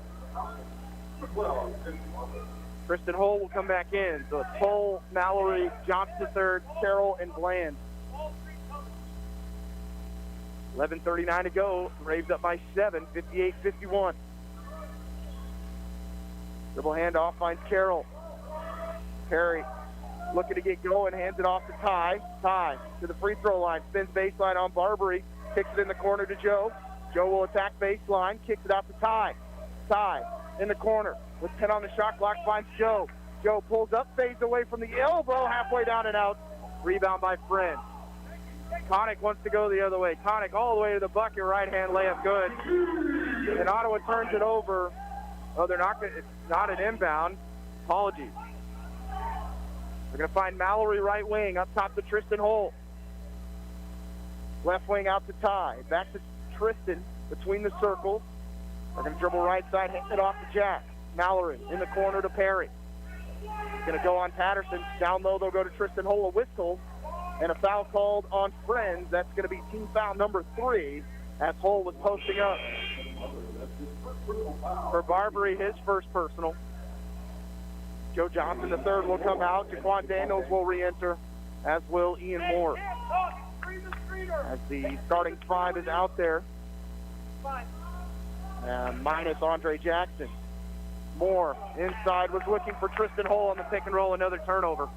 Kristen Hull will come back in. So it's Hull, Mallory, Johnson third, Carroll, and Bland. 11:39 to go. Raves up by 7, 58-51. Dribble handoff finds Carroll. Perry looking to get going, hands it off to Ty. Ty to the free throw line, spins baseline on Barbary, kicks it in the corner to Joe. Joe will attack baseline, kicks it out to Ty. Ty in the corner with 10 on the shot clock, finds Joe. Joe pulls up, fades away from the elbow, halfway down and out. Rebound by Friend. Connick wants to go the other way. Connick all the way to the bucket, right-hand layup, good. And Ottawa turns it over. Oh, it's not an inbound. Apologies. They're going to find Mallory right wing, up top to Tristan Hull. Left wing out to Ty. Back to Tristan between the circles. They're going to dribble right side, hit it off to Jack. Mallory in the corner to Perry. Going to go on Patterson. Down low, they'll go to Tristan Hull, a whistle. And a foul called on Friends. That's going to be team foul number 3 as Hull was posting up. For Barbary, his first personal. Joe Johnson, the third, will come out. Jaquan Daniels will re-enter, as will Ian Moore. As the starting 5 is out there. Minus Andre Jackson. Moore inside was looking for Tristan Hull on the pick and roll. Another turnover.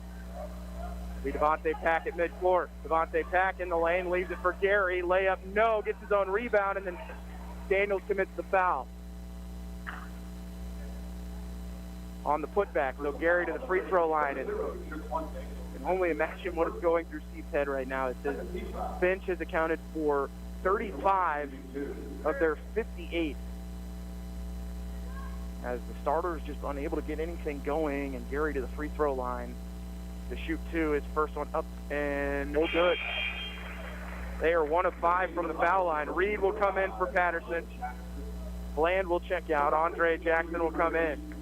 Devontae Pack at midcourt. Devontae Pack in the lane, leaves it for Gary. Layup, no, gets his own rebound, and then Daniels commits the foul. On the putback, so Gary to the free throw line. And can only imagine what is going through Steve's head right now. It says bench has accounted for 35 of their 58. As the starters just unable to get anything going, and Gary to the free throw line to shoot 2. His first one up and no good. They are 1 of 5 from the foul line. Reed will come in for Patterson. Bland will check out. Andre Jackson will come in.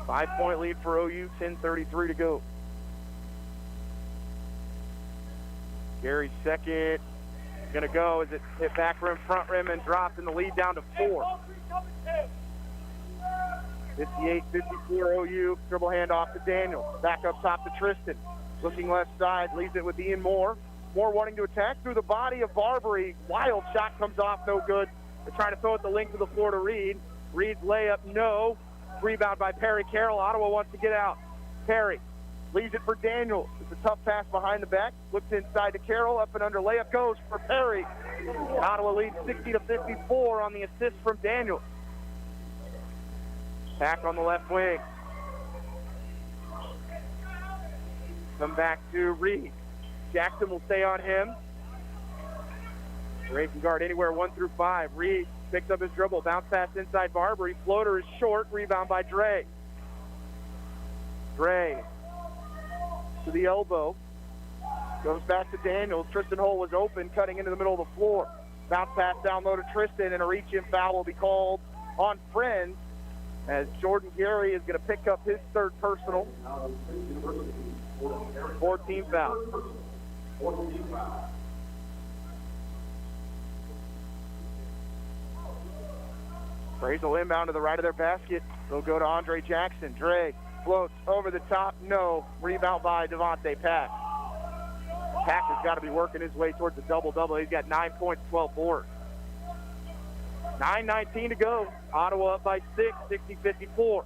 5-point lead for OU, 10:33 to go. Gary's second. Gonna go as it hit back rim, front rim, and dropped, and the lead down to 4. 58-54 OU. Dribble handoff to Daniel. Back up top to Tristan. Looking left side, leaves it with Ian Moore. Moore wanting to attack through the body of Barbary. Wild shot comes off, no good. They're trying to throw it the length of the floor to Reed. Reed's layup, no. Rebound by Perry Carroll. Ottawa wants to get out. Perry leaves it for Daniel. It's a tough pass behind the back. Looks inside to Carroll. Up and under. Layup goes for Perry. Ottawa leads 60-54 on the assist from Daniel. Pack on the left wing. Come back to Reed. Jackson will stay on him. Ray can guard anywhere 1 through 5. Reed picks up his dribble. Bounce pass inside Barbary. Floater is short. Rebound by Dre. Dre to the elbow. Goes back to Daniels. Tristan Hull was open, cutting into the middle of the floor. Bounce pass down low to Tristan, and a reach-in foul will be called on Friends. as Jordan Gary is going to pick up his third personal. 14 fouls. Braves will inbound to the right of their basket. They'll go to Andre Jackson. Dre floats over the top. No. Rebound by Devontae Pack. Pack has got to be working his way towards a double-double. He's got 9 points, 12 boards. 9:19 to go. Ottawa up by 6, 60-54.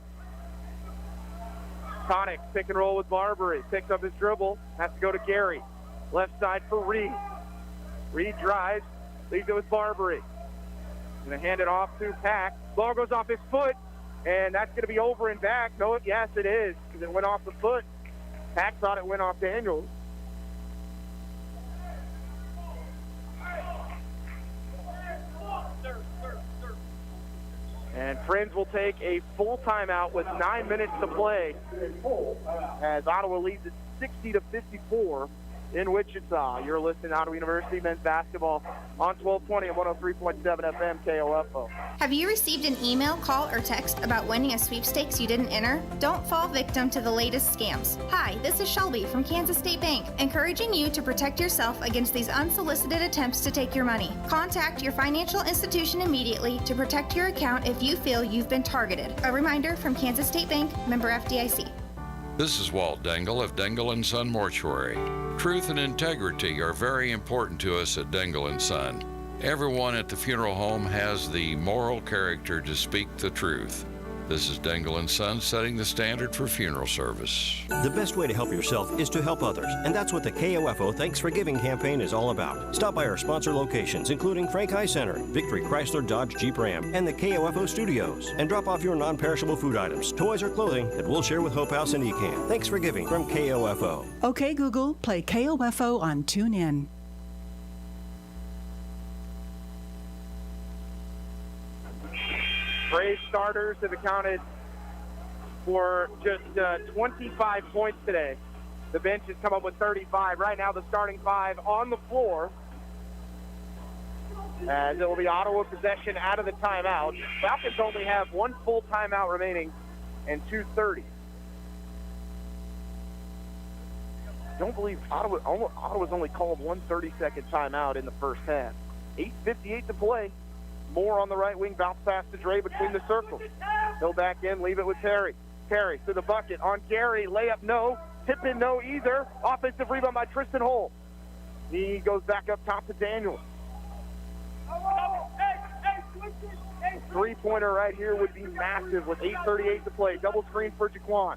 Connick pick and roll with Barbary. Picks up his dribble. Has to go to Gary. Left side for Reed. Reed drives. Leaves it with Barbary. Going to hand it off to Pack. Ball goes off his foot, and that's going to be over and back. No, yes, it is, because it went off the foot. Pack thought it went off Daniels. And Friends will take a full timeout with 9 minutes to play as Ottawa leads it 60-54 in Wichita. You're listening to Ottawa University men's basketball on 1220 and 103.7 FM KOFO. Have you received an email, call, or text about winning a sweepstakes you didn't enter? Don't fall victim to the latest scams. Hi, this is Shelby from Kansas State Bank, encouraging you to protect yourself against these unsolicited attempts to take your money. Contact your financial institution immediately to protect your account if you feel you've been targeted. A reminder from Kansas State Bank, member FDIC. This is Walt Dengel of Dengel & Son Mortuary. Truth and integrity are very important to us at Dengel & Son. Everyone at the funeral home has the moral character to speak the truth. This is Dengel & Son setting the standard for funeral service. The best way to help yourself is to help others, and that's what the KOFO Thanks for Giving campaign is all about. Stop by our sponsor locations, including Frank Eye Center, Victory Chrysler Dodge Jeep Ram, and the KOFO Studios, and drop off your non-perishable food items, toys, or clothing that we'll share with Hope House and ECAN. Thanks for Giving from KOFO. Okay, Google, play KOFO on TuneIn. Braves starters have accounted for just 25 points today. The bench has come up with 35. Right now, the starting five on the floor. As it will be Ottawa possession out of the timeout. Falcons only have one full timeout remaining and 2:30. Don't believe Ottawa's only called one 30-second timeout in the first half. 8:58 to play. Moore on the right wing, bounce pass to Dre between the circles. He'll back in, leave it with Terry. Terry to the bucket on Gary, layup no, tip in no either. Offensive rebound by Tristan Holt. He goes back up top to Daniels. Three-pointer right here would be massive with 8:38 to play. Double screen for Jaquan.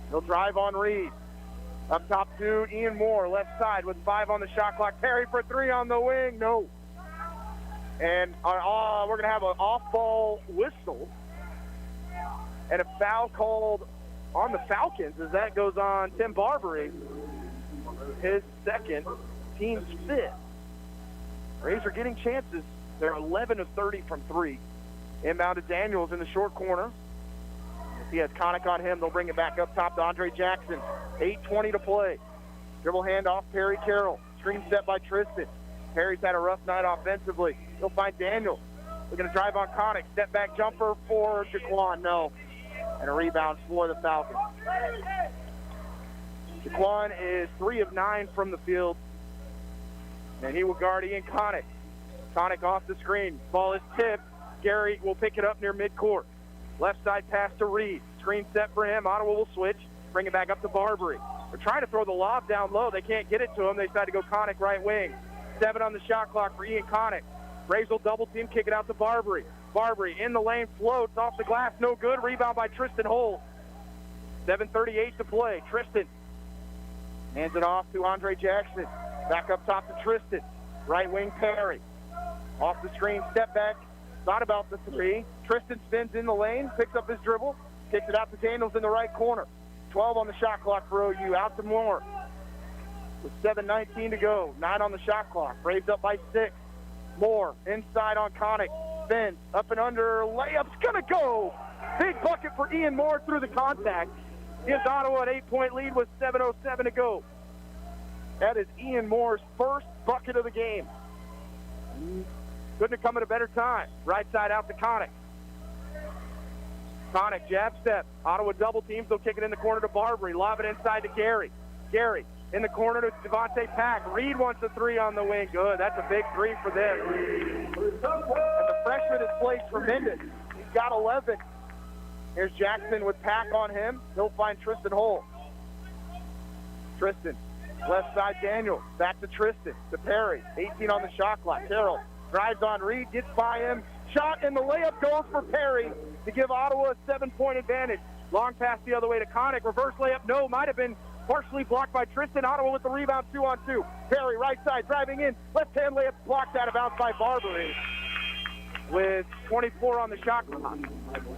He'll drive on Reed. Up top to Ian Moore, left side with 5 on the shot clock. Terry for 3 on the wing, no. And we're going to have an off-ball whistle and a foul called on the Falcons as that goes on Tim Barbary, his second, team's fifth. Braves are getting chances. They're 11 of 30 from 3. Inbound to Daniels in the short corner. If he has Connick on him, they'll bring it back up top to Andre Jackson. 8:20 to play. Dribble handoff, Perry Carroll. Screen set by Tristan. Perry's had a rough night offensively. He'll find Daniels. They're going to drive on Connick. Step back jumper for Jaquan. No. And a rebound for the Falcons. Jaquan is 3 of 9 from the field. And he will guard Ian Connick. Connick off the screen. Ball is tipped. Gary will pick it up near midcourt. Left side pass to Reed. Screen set for him. Ottawa will switch. Bring it back up to Barbary. They're trying to throw the lob down low. They can't get it to him. They decide to go Connick right wing. 7 on the shot clock for Ian Connick. Braves will double team, kick it out to Barbary. Barbary in the lane, floats off the glass, no good. Rebound by Tristan Holt. 7:38 to play. Tristan hands it off to Andre Jackson. Back up top to Tristan. Right wing Perry. Off the screen, step back. Thought about the 3. Tristan spins in the lane, picks up his dribble, kicks it out to Daniels in the right corner. 12 on the shot clock for OU. Out to Moore. With 7:19 to go. 9 on the shot clock. Braves up by 6. Moore inside on Connick. Spins. Up and under. Layup's going to go. Big bucket for Ian Moore through the contact. Gives Ottawa an 8-point lead with 7:07 to go. That is Ian Moore's first bucket of the game. Couldn't have come at a better time. Right side out to Connick. Connick, jab step. Ottawa double teams. They'll kick it in the corner to Barbary. Lob it inside to Gary. Gary in the corner to Devontae Pack. Reed wants a three on the wing. Good. That's a big three for them. And the freshman has played tremendous. He's got 11. Here's Jackson with Pack on him. He'll find Tristan Hole. Tristan, left side Daniel. Back to Tristan, to Perry. 18 on the shot clock. Carroll drives on Reed, gets by him. Shot, and the layup goes for Perry to give Ottawa a 7-point advantage. Long pass the other way to Connick. Reverse layup, no. Might have been partially blocked by Tristan. Ottawa with the rebound, 2-on-2. Perry, right side, driving in. Left-hand layup blocked out of bounds by Barbary. With 24 on the shot clock.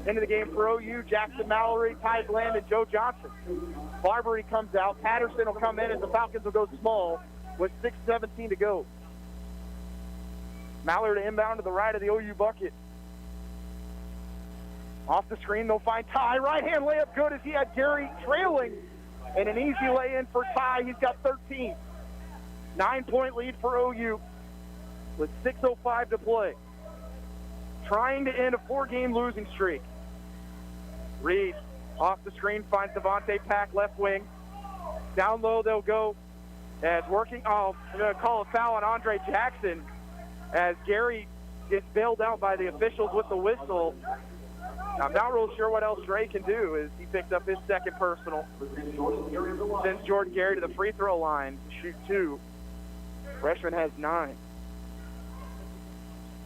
Into the game for OU, Jackson Mallory, Ty Bland, and Joe Johnson. Barbary comes out. Patterson will come in, and the Falcons will go small with 6:17 to go. Mallory to inbound to the right of the OU bucket. Off the screen, they'll find Ty. Right-hand layup good as he had Gary trailing. And an easy lay-in for Ty. He's got 13. 9-point lead for OU with 6:05 to play. Trying to end a 4-game losing streak. Reed off the screen finds Devontae Pack left wing. Down low they'll go as working. Oh, I'm going to call a foul on Andre Jackson as Gary gets bailed out by the officials with the whistle. I'm not real sure what else Dre can do as he picks up his second personal. Sends Jordan Gary to the free throw line to shoot 2. Freshman has 9.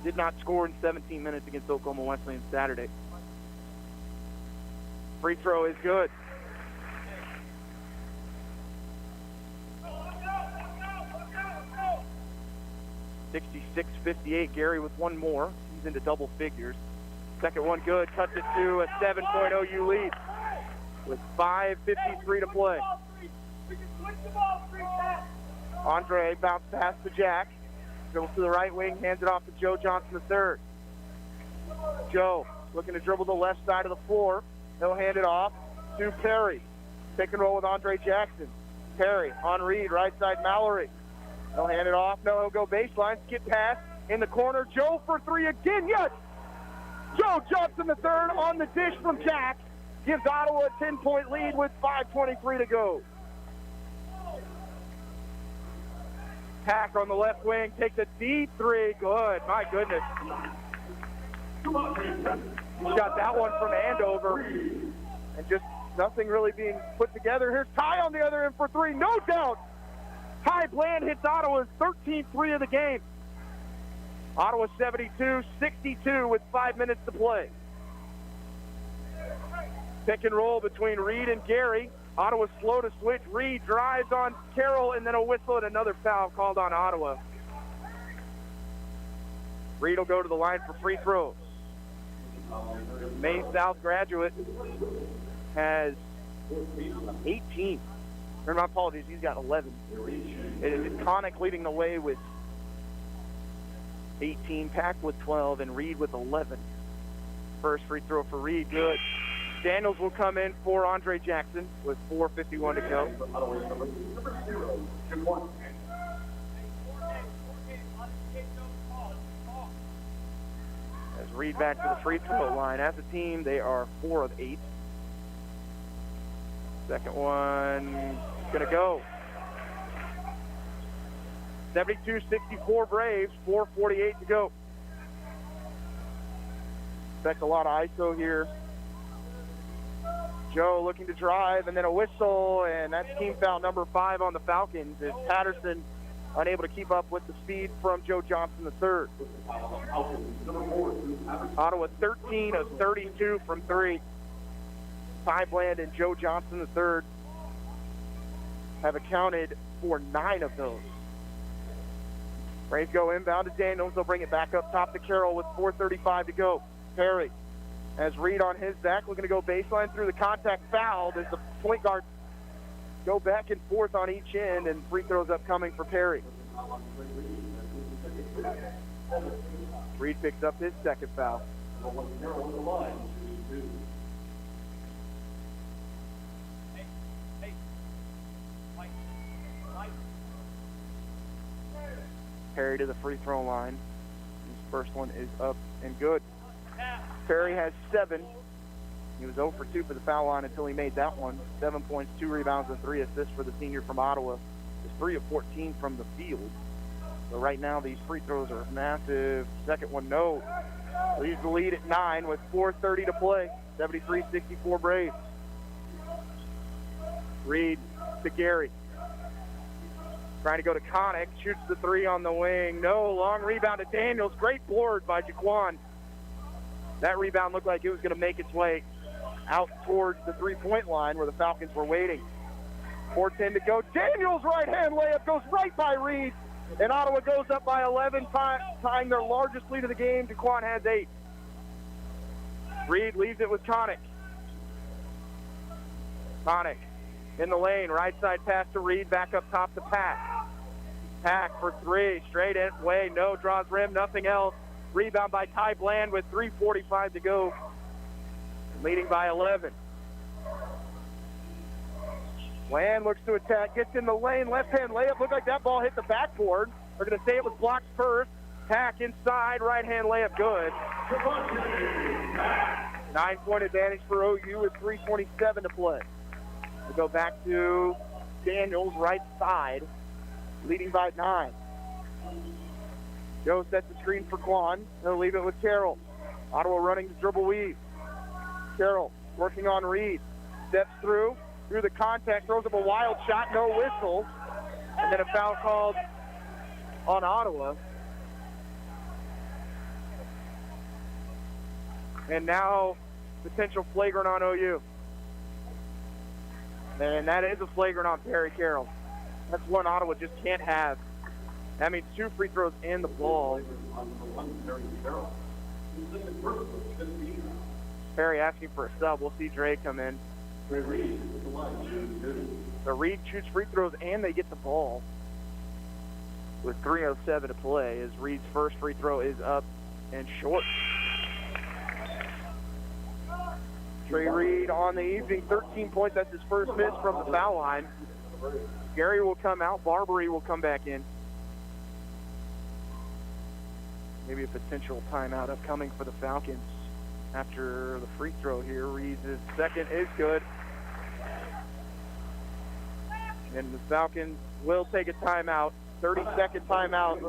Did not score in 17 minutes against Oklahoma Wesleyan Saturday. Free throw is good. (66-58). Gary with one more. He's into double figures. Second one good. Cuts it to a 7-point OU lead with 5:53 to play. Andre bounce pass to Jack. Dribbles to the right wing, hands it off to Joe Johnson III. Joe looking to dribble the left side of the floor. He'll hand it off to Perry. Pick and roll with Andre Jackson. Perry on Reed, right side Mallory. He'll hand it off. No, he'll go baseline. Skip pass in the corner. Joe for 3 again. Yes! Joe Johnson III on the dish from Jack. Gives Ottawa a 10-point lead with 5:23 to go. Pack on the left wing, takes a deep 3. Good, my goodness. He's got that one from Andover. And just nothing really being put together. Here's Ty on the other end for 3. No doubt. Ty Bland hits Ottawa's 13th 3 of the game. Ottawa 72-62 with 5 minutes to play. Pick and roll between Reed and Gary. Ottawa slow to switch. Reed drives on Carroll, and then a whistle and another foul called on Ottawa. Reed will go to the line for free throws. Maine South graduate has 18. Or my apologies, he's got 11. It is Connick leading the way with 18, Pack with 12, and Reed with 11. First free throw for Reed, good. Daniels will come in for Andre Jackson with 4:51 to go. As Reed back to the free throw line. As a team, they are 4 of 8. Second one gonna go. 72-64 Braves, 4:48 to go. Expect a lot of ISO here. Joe looking to drive, and then a whistle, and that's team foul number 5 on the Falcons as Patterson unable to keep up with the speed from Joe Johnson III. Ottawa 13 of 32 from 3. Ty Bland and Joe Johnson III have accounted for 9 of those. Braves go inbound to Daniels. They'll bring it back up top to Carroll with 4:35 to go. Perry has Reed on his back, looking to go baseline through the contact foul. As the point guard go back and forth on each end, and free throws upcoming for Perry. Reed picks up his second foul. Perry to the free throw line. His first one is up and good. Perry has 7. He was 0 for 2 for the foul line until he made that one. 7 points, 2 rebounds, and 3 assists for the senior from Ottawa. He's 3 of 14 from the field. So right now these free throws are massive. Second one, no. Leaves the lead at 9 with 4:30 to play. 73-64 Braves. Reed to Gary. Trying to go to Connick. Shoots the 3 on the wing. No. Long rebound to Daniels. Great board by Jaquan. That rebound looked like it was going to make its way out towards the three-point line where the Falcons were waiting. 4:10 to go. Daniels' right-hand layup goes right by Reed. And Ottawa goes up by 11, tying their largest lead of the game. Jaquan has 8. Reed leaves it with Connick. Connick in the lane. Right side pass to Reed. Back up top to Pack. Pack for 3. Straight in. Way. No. Draws rim. Nothing else. Rebound by Ty Bland with 3:45 to go. Leading by 11. Bland looks to attack, gets in the lane, left-hand layup. Looked like that ball hit the backboard. They're going to say it was blocked first. Pack inside, right-hand layup, good. 9-point advantage for OU with 3:27 to play. We go back to Daniels, right side, leading by 9. Joe sets the screen for Quan. He'll leave it with Carroll. Ottawa running the dribble weave. Carroll working on Reed. Steps through the contact, throws up a wild shot, no whistle. And then a foul called on Ottawa. And now potential flagrant on OU. And that is a flagrant on Perry Carroll. That's one Ottawa just can't have. That means 2 free throws and the ball. Perry asking for a sub. We'll see Dre come in. So Reed shoots free throws and they get the ball with 3:07 to play as Reed's first free throw is up and short. Trey Reed on the evening, 13 points. That's his first miss from the foul line. Gary will come out. Barbary will come back in. Maybe a potential timeout upcoming for the Falcons after the free throw here. Reed's second is good. And the Falcons will take a timeout. 30-second timeout.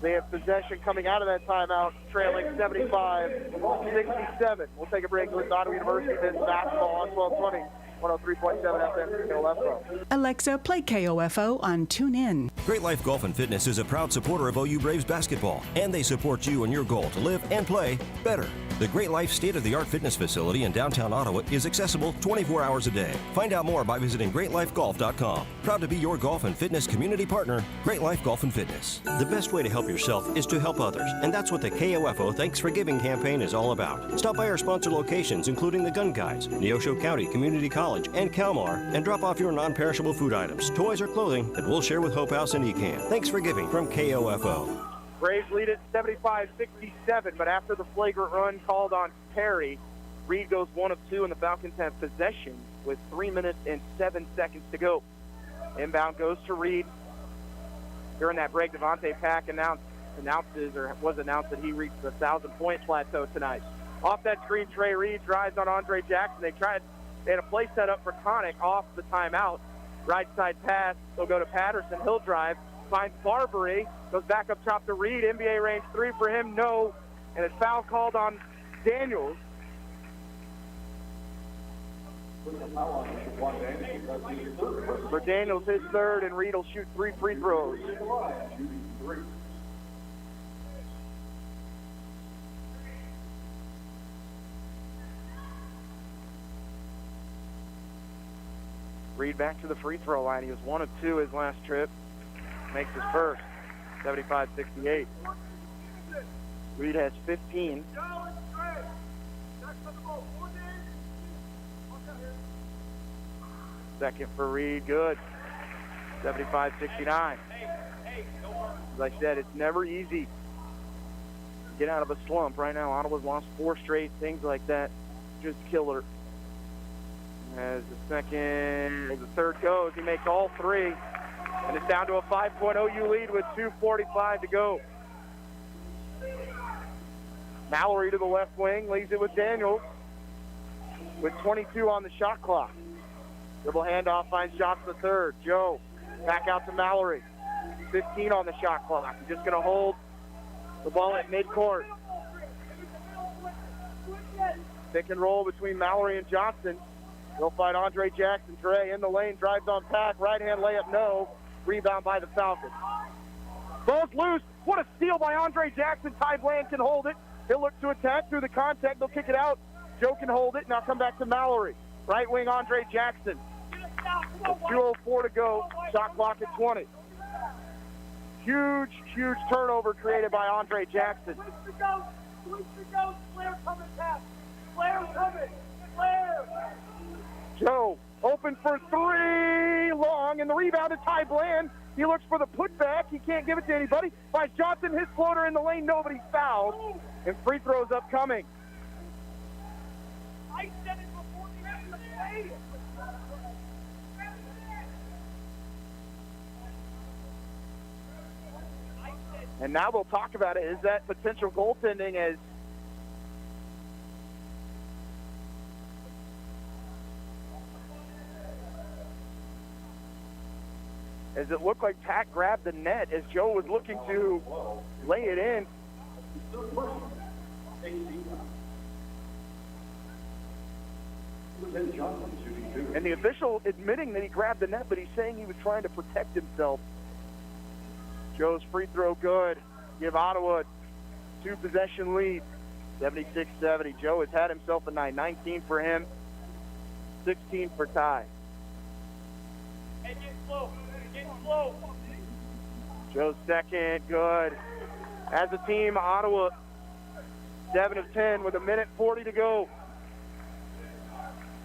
They have possession coming out of that timeout, trailing 75-67. We'll take a break with Ottawa University men's basketball on 1220. 103.7 FM, KOFO. Alexa, play KOFO on TuneIn. Great Life Golf and Fitness is a proud supporter of OU Braves basketball, and they support you in your goal to live and play better. The Great Life state-of-the-art fitness facility in downtown Ottawa is accessible 24 hours a day. Find out more by visiting greatlifegolf.com. Proud to be your golf and fitness community partner, Great Life Golf and Fitness. The best way to help yourself is to help others, and that's what the KOFO Thanks for Giving campaign is all about. Stop by our sponsor locations, including the Gun Guides, Neosho County Community College, and Kalmar, and drop off your non-perishable food items, toys, or clothing that we'll share with Hope House and ECAN. Thanks for Giving from KOFO. Braves lead at 75-67, but after the flagrant run called on Perry, Reed goes 1 of 2, and the Falcons have possession with 3 minutes and 7 seconds to go. Inbound goes to Reed. During that break, Devontae Pack was announced that he reached the 1,000-point plateau tonight. Off that screen, Trey Reed drives on Andre Jackson. They had a play set up for Connick off the timeout. Right side pass. They'll go to Patterson. He'll drive. Finds Barbary. Goes back up top to Reed. NBA range 3 for him. No. And a foul called on Daniels. For Daniels, his third, and Reed will shoot 3 free throws. Reed back to the free throw line. He was 1 of 2 his last trip. Makes his first. 75-68. Reed has 15. Second for Reed, good. 75-69. As I said, it's never easy to get out of a slump. Right now, Ottawa's lost 4 straight, things like that. Just killer. As the third goes, he makes all 3. And it's down to a 5-point OU lead with 2:45 to go. Mallory to the left wing, leaves it with Daniels. with 22 on the shot clock. Dribble handoff finds Johnson the third. Joe back out to Mallory. 15 on the shot clock. He's just going to hold the ball at midcourt. Pick and roll between Mallory and Johnson. They'll find Andre Jackson. Trey in the lane, drives on pack. Right-hand layup, no. Rebound by the Falcons. Ball's loose. What a steal by Andre Jackson. Ty Bland can hold it. He'll look to attack through the contact. They'll kick it out. Joe can hold it. Now come back to Mallory. Right wing Andre Jackson. 2:04 to go. Shot clock at 20. Huge turnover created by Andre Jackson. Joe open for three, long, and the rebound to Ty Bland. He looks for the putback. He can't give it to anybody. Finds Johnson, his floater in the lane. Nobody's fouled. And free throws upcoming. I said it before the play. And now we'll talk about it. Is that potential goaltending as it looked like Pat grabbed the net as Joe was looking to lay it in. And the official admitting that he grabbed the net, but he's saying he was trying to protect himself. Joe's free throw good. Give Ottawa a two-possession lead, 76-70. Joe has had himself a night. 19 for him, 16 for Ty. Hey, get slow. Joe's second, good. As a team, Ottawa 7 of 10 with 1:40 to go.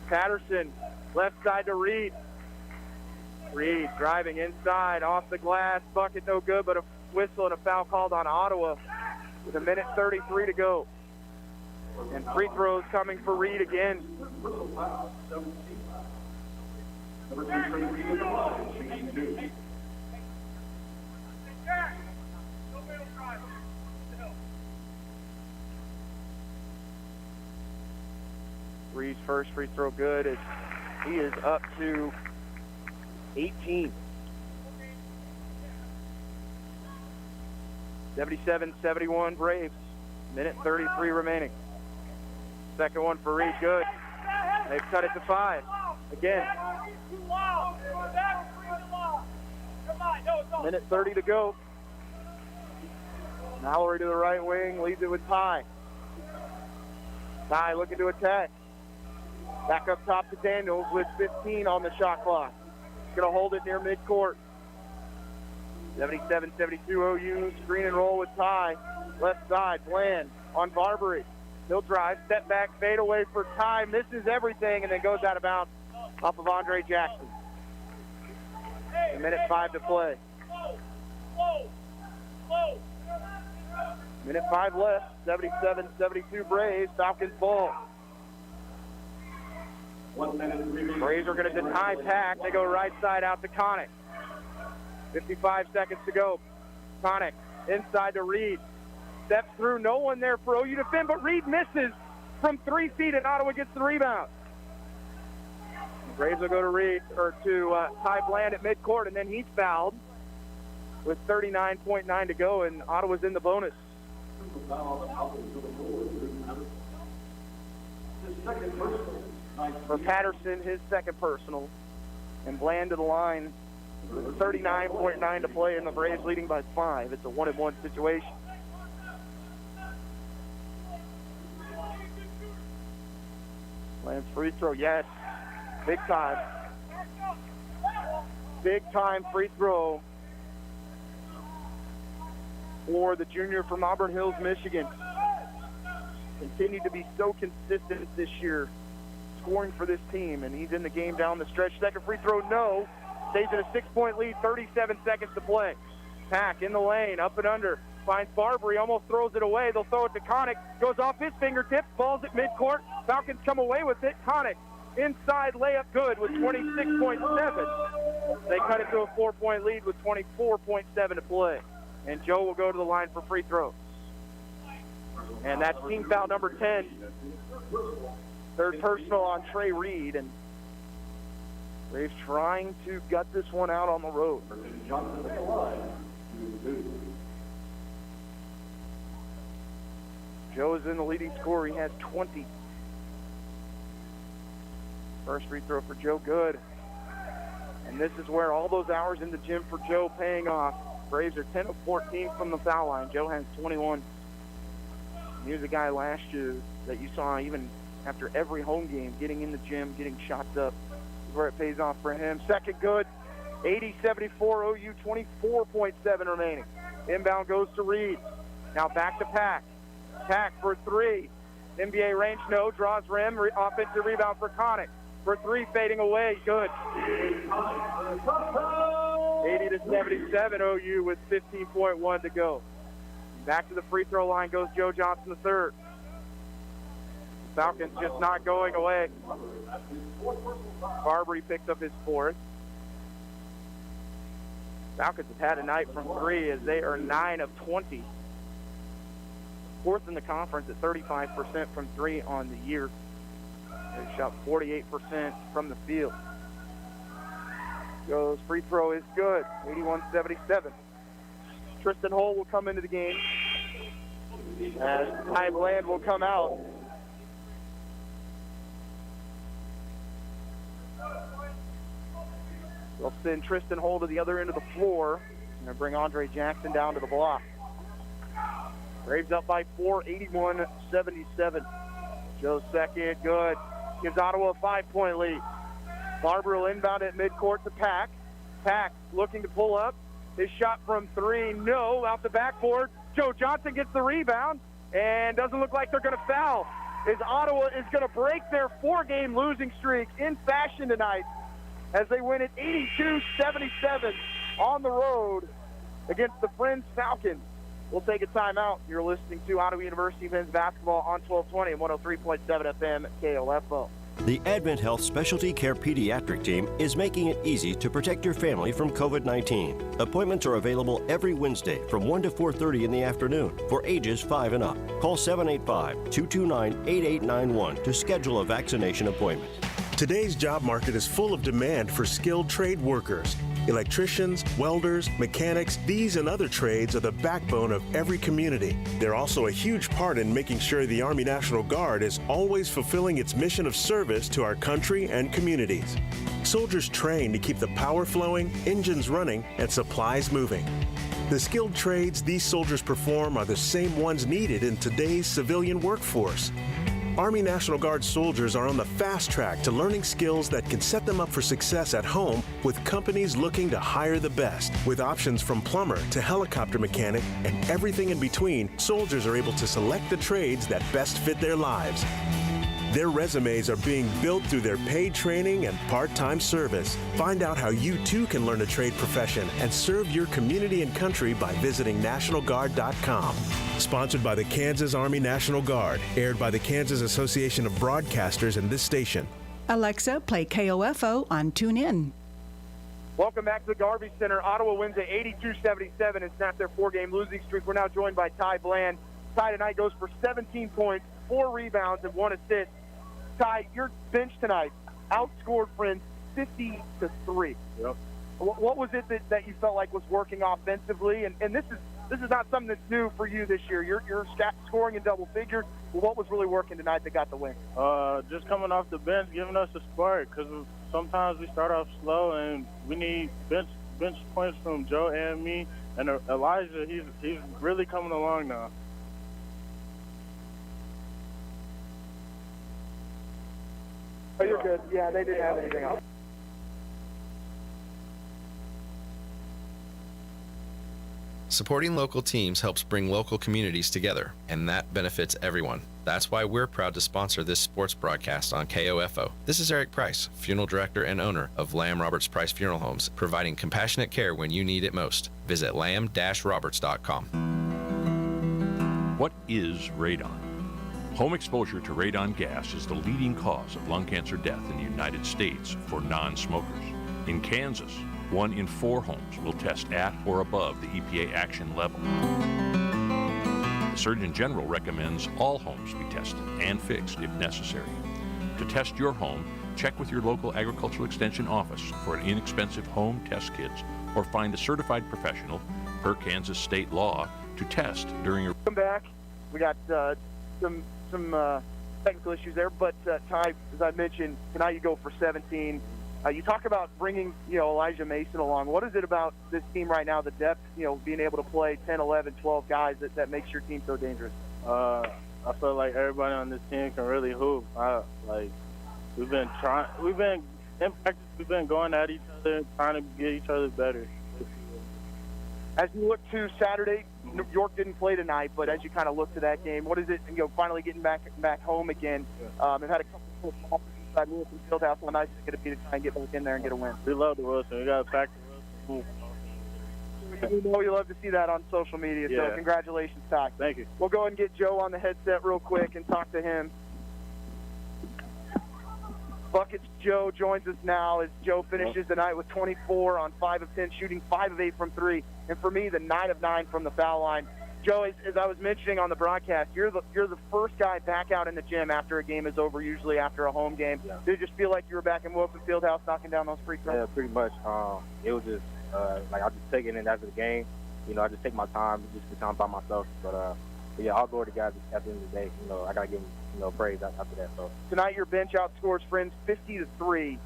Patterson, left side to Reed. Reed driving inside, off the glass, bucket no good, but a whistle and a foul called on Ottawa with 1:33 to go. And free throws coming for Reed again. Reed's first free throw good as he is up to 18. 77-71 Braves. 1:33 remaining. Second one for Reed, good. They've cut it to 5. Again. 1:30 to go. Mallory to the right wing, leads it with Ty. Ty looking to attack. Back up top to Daniels with 15 on the shot clock. Going to hold it near midcourt. 77-72 OU. Screen and roll with Ty. Left side, Bland on Barbary. He'll drive, step back, fade away for Ty. Misses everything and then goes out of bounds off of Andre Jackson. 1:05 to play. 1:05 left. 77-72 Braves. Falcons ball. Braves are going to deny pack. They go right side out to Connick. 55 seconds to go. Connick inside to Reed. Steps through. No one there for OU to defend, but Reed misses from 3 feet, and Ottawa gets the rebound. Braves will go to Reed, or to Ty Bland at midcourt, and then he's fouled with 39.9 to go, and Ottawa's in the bonus. For Patterson, his second personal, and Bland to the line with 39.9 to play, and the Braves leading by 5. It's a 1-1 situation. Bland's free throw, yes. Big time. Big time free throw for the junior from Auburn Hills, Michigan. Continued to be so consistent this year, scoring for this team, and he's in the game down the stretch. Second free throw, no. Stays at a 6-point lead, 37 seconds to play. Pack in the lane, up and under. Finds Barbary, almost throws it away. They'll throw it to Connick. Goes off his fingertips, falls at midcourt. Falcons come away with it. Connick, inside layup good with 26.7. They cut it to a 4-point lead with 24.7 to play. And Joe will go to the line for free throws. And that's team foul number 10 Third personal on Trey Reed, and Braves trying to gut this one out on the road. Joe is in the leading scorer. He has 20. First free throw for Joe, good. And this is where all those hours in the gym for Joe paying off. Braves are 10 of 14 from the foul line. Joe has 21. He was a guy last year that you saw even after every home game, getting in the gym, getting shots up. This is where it pays off for him. Second good, 80-74 OU, 24.7 remaining. Inbound goes to Reed. Now back to Pack. Pack for three. NBA range, no. Draws rim. Offensive rebound for Connick. For three, fading away. Good. 80-77 OU with 15.1 to go. Back to the free throw line goes Joe Johnson the third. Falcons just not going away. Barbary picked up his fourth. Falcons have had a night from three as they are 9 of 20. Fourth in the conference at 35% from three on the year. They shot 48% from the field. Joe's free throw is good, 81-77. Tristan Hull will come into the game as Ty Bland will come out. They'll send Tristan Hull to the other end of the floor and bring Andre Jackson down to the block. Braves up by 4, 81-77. Joe's second, good. Gives Ottawa a 5-point lead. Barber will inbound at midcourt to Pack. Pack looking to pull up. His shot from three, no, out the backboard. Joe Johnson gets the rebound, and doesn't look like they're going to foul. As Ottawa is going to break their 4-game losing streak in fashion tonight as they win at 82-77 on the road against the Friends Falcons. We'll take a timeout. You're listening to Ottawa University men's basketball on 1220 and 103.7 FM KOFO. The Advent Health Specialty Care Pediatric Team is making it easy to protect your family from COVID-19. Appointments are available every Wednesday from 1 to 4:30 in the afternoon for ages 5 and up. Call 785-229-8891 to schedule a vaccination appointment. Today's job market is full of demand for skilled trade workers. Electricians, welders, mechanics, these and other trades are the backbone of every community. They're also a huge part in making sure the Army National Guard is always fulfilling its mission of service to our country and communities. Soldiers train to keep the power flowing, engines running, and supplies moving. The skilled trades these soldiers perform are the same ones needed in today's civilian workforce. Army National Guard soldiers are on the fast track to learning skills that can set them up for success at home with companies looking to hire the best. With options from plumber to helicopter mechanic and everything in between, soldiers are able to select the trades that best fit their lives. Their resumes are being built through their paid training and part-time service. Find out how you too can learn a trade profession and serve your community and country by visiting NationalGuard.com. Sponsored by the Kansas Army National Guard. Aired by the Kansas Association of Broadcasters and this station. Alexa, play KOFO on TuneIn. Welcome back to the Garvey Center. Ottawa wins at 82-77 and snapped their 4-game losing streak. We're now joined by Ty Bland. Ty tonight goes for 17 points, 4 rebounds, and 1 assist. Ty, your bench tonight outscored Friends 50-3. Yep. What was it that you felt like was working offensively? And this is not something that's new for you this year. You're scoring in double figures. What was really working tonight that got the win? Just coming off the bench, giving us a spark, because sometimes we start off slow and we need bench points from Joe and me. And Elijah, he's really coming along now. Oh, you're good. Yeah, they didn't have anything else. Supporting local teams helps bring local communities together, and that benefits everyone. That's why we're proud to sponsor this sports broadcast on KOFO. This is Eric Price, funeral director and owner of Lamb Roberts Price Funeral Homes, providing compassionate care when you need it most. Visit lamb-roberts.com. What is radon? Home exposure to radon gas is the leading cause of lung cancer death in the United States for non-smokers. In Kansas, 1 in 4 homes will test at or above the EPA action level. The Surgeon General recommends all homes be tested and fixed if necessary. To test your home, check with your local Agricultural Extension office for an inexpensive home test kits or find a certified professional per Kansas state law to test during your... Come back. We got some technical issues there, but Ty, as I mentioned, tonight you go for 17. You talk about bringing, Elijah Mason along. What is it about this team right now, the depth, being able to play 10, 11, 12 guys that makes your team so dangerous? I feel like everybody on this team can really hoop. We've been in practice, we've been going at each other, trying to get each other better. As you look to Saturday, New York didn't play tonight, but as you kind of look to that game, what is it, finally getting back home again? They've had a couple of inside Wilson Fieldhouse. How nice it's going to be to try and get back in there and get a win. We love the Wilson. We got to pack the Wilson. We know you love to see that on social media, so congratulations, Ty. Thank you. We'll go ahead and get Joe on the headset real quick and talk to him. Buckets Joe joins us now as Joe finishes the night with 24 on 5 of 10, shooting 5 of 8 from 3, and for me, the 9 of 9 from the foul line. Joe, as I was mentioning on the broadcast, you're the first guy back out in the gym after a game is over, usually after a home game. Yeah. Did it just feel like you were back in Wilson Fieldhouse knocking down those free throws? Yeah, pretty much. It was just I just take it in after the game. I just take my time, just the time by myself. But yeah, I'll go to the guys at the end of the day. I gotta give them praise after that. So tonight, your bench outscores Friends 50-3.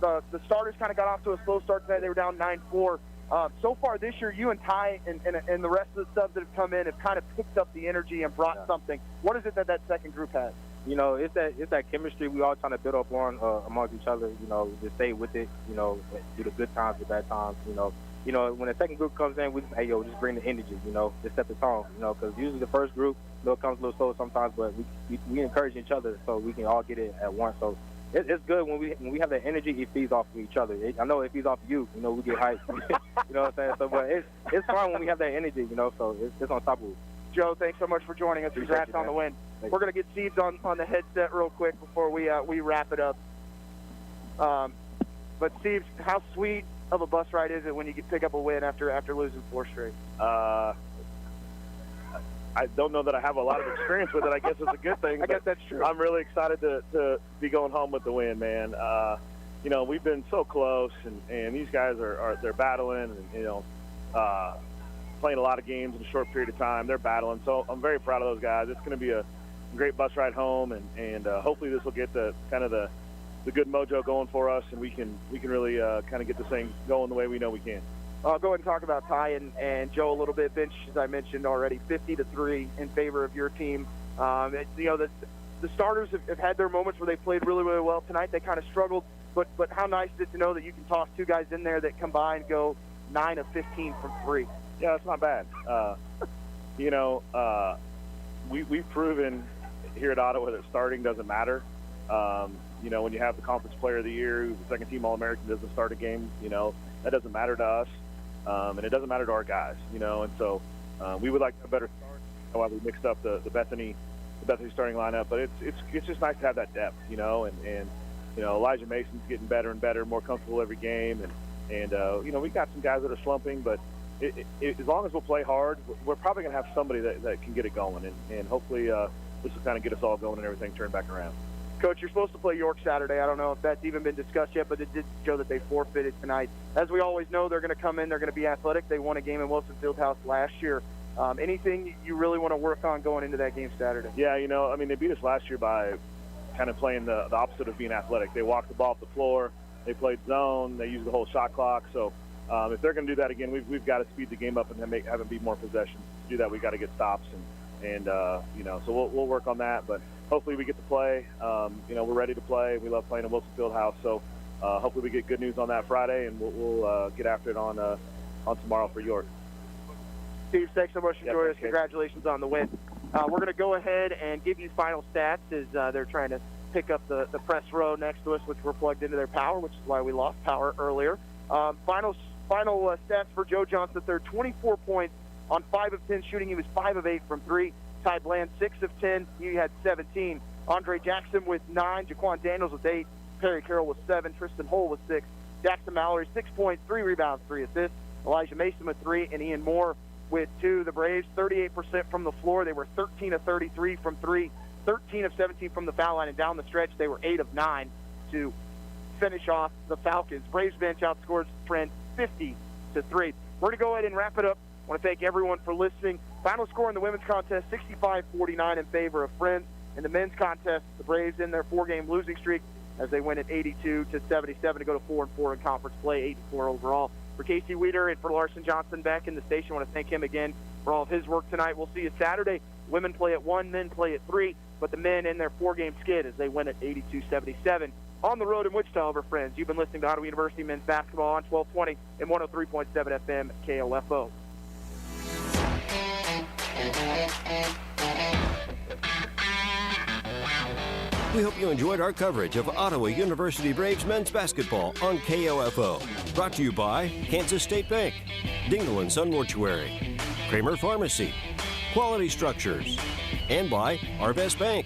The starters kind of got off to a slow start tonight. They were down 9-4. So far this year, you and Ty and the rest of the subs that have come in have kind of picked up the energy and brought something. What is it that second group has? It's that chemistry we all trying to build up on amongst each other. Just stay with it. Through the good times, the bad times. When the second group comes in, we just just bring the energy. Just set the tone. Because usually the first group, it comes a little slow sometimes, but we encourage each other so we can all get it at once. So it's good when we have that energy. It feeds off of each other. I know it feeds off of you. We get hyped. You know what I'm saying? So, but it's fun when we have that energy. So it's on top of it. Joe, thanks so much for joining us. Congrats on the win. We're going to get Steve's on the headset real quick before we wrap it up. But Steve, how sweet of a bus ride is it when you get pick up a win after losing 4 straight? I don't know that I have a lot of experience with it. I guess it's a good thing. I guess that's true. I'm really excited to be going home with the win, man. We've been so close, and these guys they're battling, and playing a lot of games in a short period of time. They're battling, so I'm very proud of those guys. It's going to be a great bus ride home, and hopefully this will get the good mojo going for us, and we can really kind of get this thing going the way we know we can. I'll go ahead and talk about Ty and Joe a little bit. Bench, as I mentioned already, 50-3 in favor of your team. The starters have had their moments where they played really, really well tonight. They kind of struggled, but how nice is it to know that you can toss 2 guys in there that combined go 9 of 15 from 3. Yeah, it's not bad. We've proven here at Ottawa that starting doesn't matter. When you have the Conference Player of the Year, who's the second-team All-American, doesn't start a game, that doesn't matter to us, and it doesn't matter to our guys, and so we would like a better start. Why we mixed up the Bethany starting lineup, but it's just nice to have that depth, and Elijah Mason's getting better and better, more comfortable every game, and we got some guys that are slumping, but as long as we'll play hard, we're probably going to have somebody that can get it going, and hopefully this will kind of get us all going and everything turned back around. Coach, you're supposed to play York Saturday. I don't know if that's even been discussed yet, but it did show that they forfeited tonight. As we always know, they're going to come in, they're going to be athletic. They won a game in Wilson Fieldhouse last year. Anything you really want to work on going into that game Saturday? Yeah, they beat us last year by kind of playing the opposite of being athletic. They walked the ball off the floor, they played zone, they used the whole shot clock. So if they're going to do that again, we've got to speed the game up and have them be more possessions. To do that, we've got to get stops, and so we'll work on that. But hopefully we get to play. We're ready to play. We love playing in Wilson Fieldhouse. So hopefully we get good news on that Friday, and we'll get after it on tomorrow for York. Steve, thanks so much for joining us. Congratulations on the win. We're going to go ahead and give you final stats as they're trying to pick up the press row next to us, which we're plugged into their power, which is why we lost power earlier. Final stats for Joe Johnson III, 24 points on 5 of 10 shooting. He was 5 of 8 from 3. Ty Bland, 6 of 10. He had 17. Andre Jackson with 9. Jaquan Daniels with 8. Perry Carroll with 7. Tristan Hull with 6. Jackson Mallory, 6 points, 3 rebounds, 3 assists. Elijah Mason with 3. And Ian Moore with 2. The Braves, 38% from the floor. They were 13 of 33 from 3. 13 of 17 from the foul line, and down the stretch, they were 8 of 9 to finish off the Falcons. Braves bench outscores Friend 50-3. We're going to go ahead and wrap it up. I want to thank everyone for listening. Final score in the women's contest, 65-49 in favor of Friends. In the men's contest, the Braves in their 4-game losing streak as they win at 82-77 to go to 4-4 in conference play, 8-4 overall. For Casey Weeder and for Larson Johnson back in the station, I want to thank him again for all of his work tonight. We'll see you Saturday. Women play at 1, men play at 3, but the men in their 4-game skid as they win at 82-77. On the road in Wichita, however, Friends, you've been listening to Ottawa University men's basketball on 1220 and 103.7 FM KOFO. We hope you enjoyed our coverage of Ottawa University Braves men's basketball on KOFO. Brought to you by Kansas State Bank, Dingle & Son Mortuary, Kramer Pharmacy, Quality Structures, and by Our Best Bank,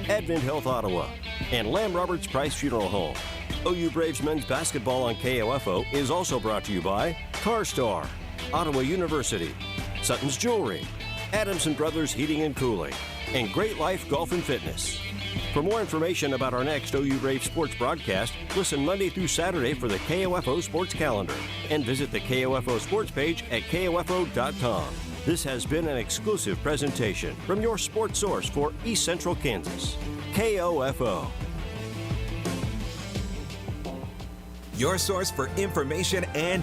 Advent Health Ottawa, and Lamb Roberts Price Funeral Home. OU Braves men's basketball on KOFO is also brought to you by CarStar, Ottawa University, Sutton's Jewelry, Adamson Brothers Heating and Cooling, and Great Life Golf and Fitness. For more information about our next OU Braves sports broadcast, listen Monday through Saturday for the KOFO Sports Calendar and visit the KOFO Sports page at KOFO.com. This has been an exclusive presentation from your sports source for East Central Kansas, KOFO. Your source for information and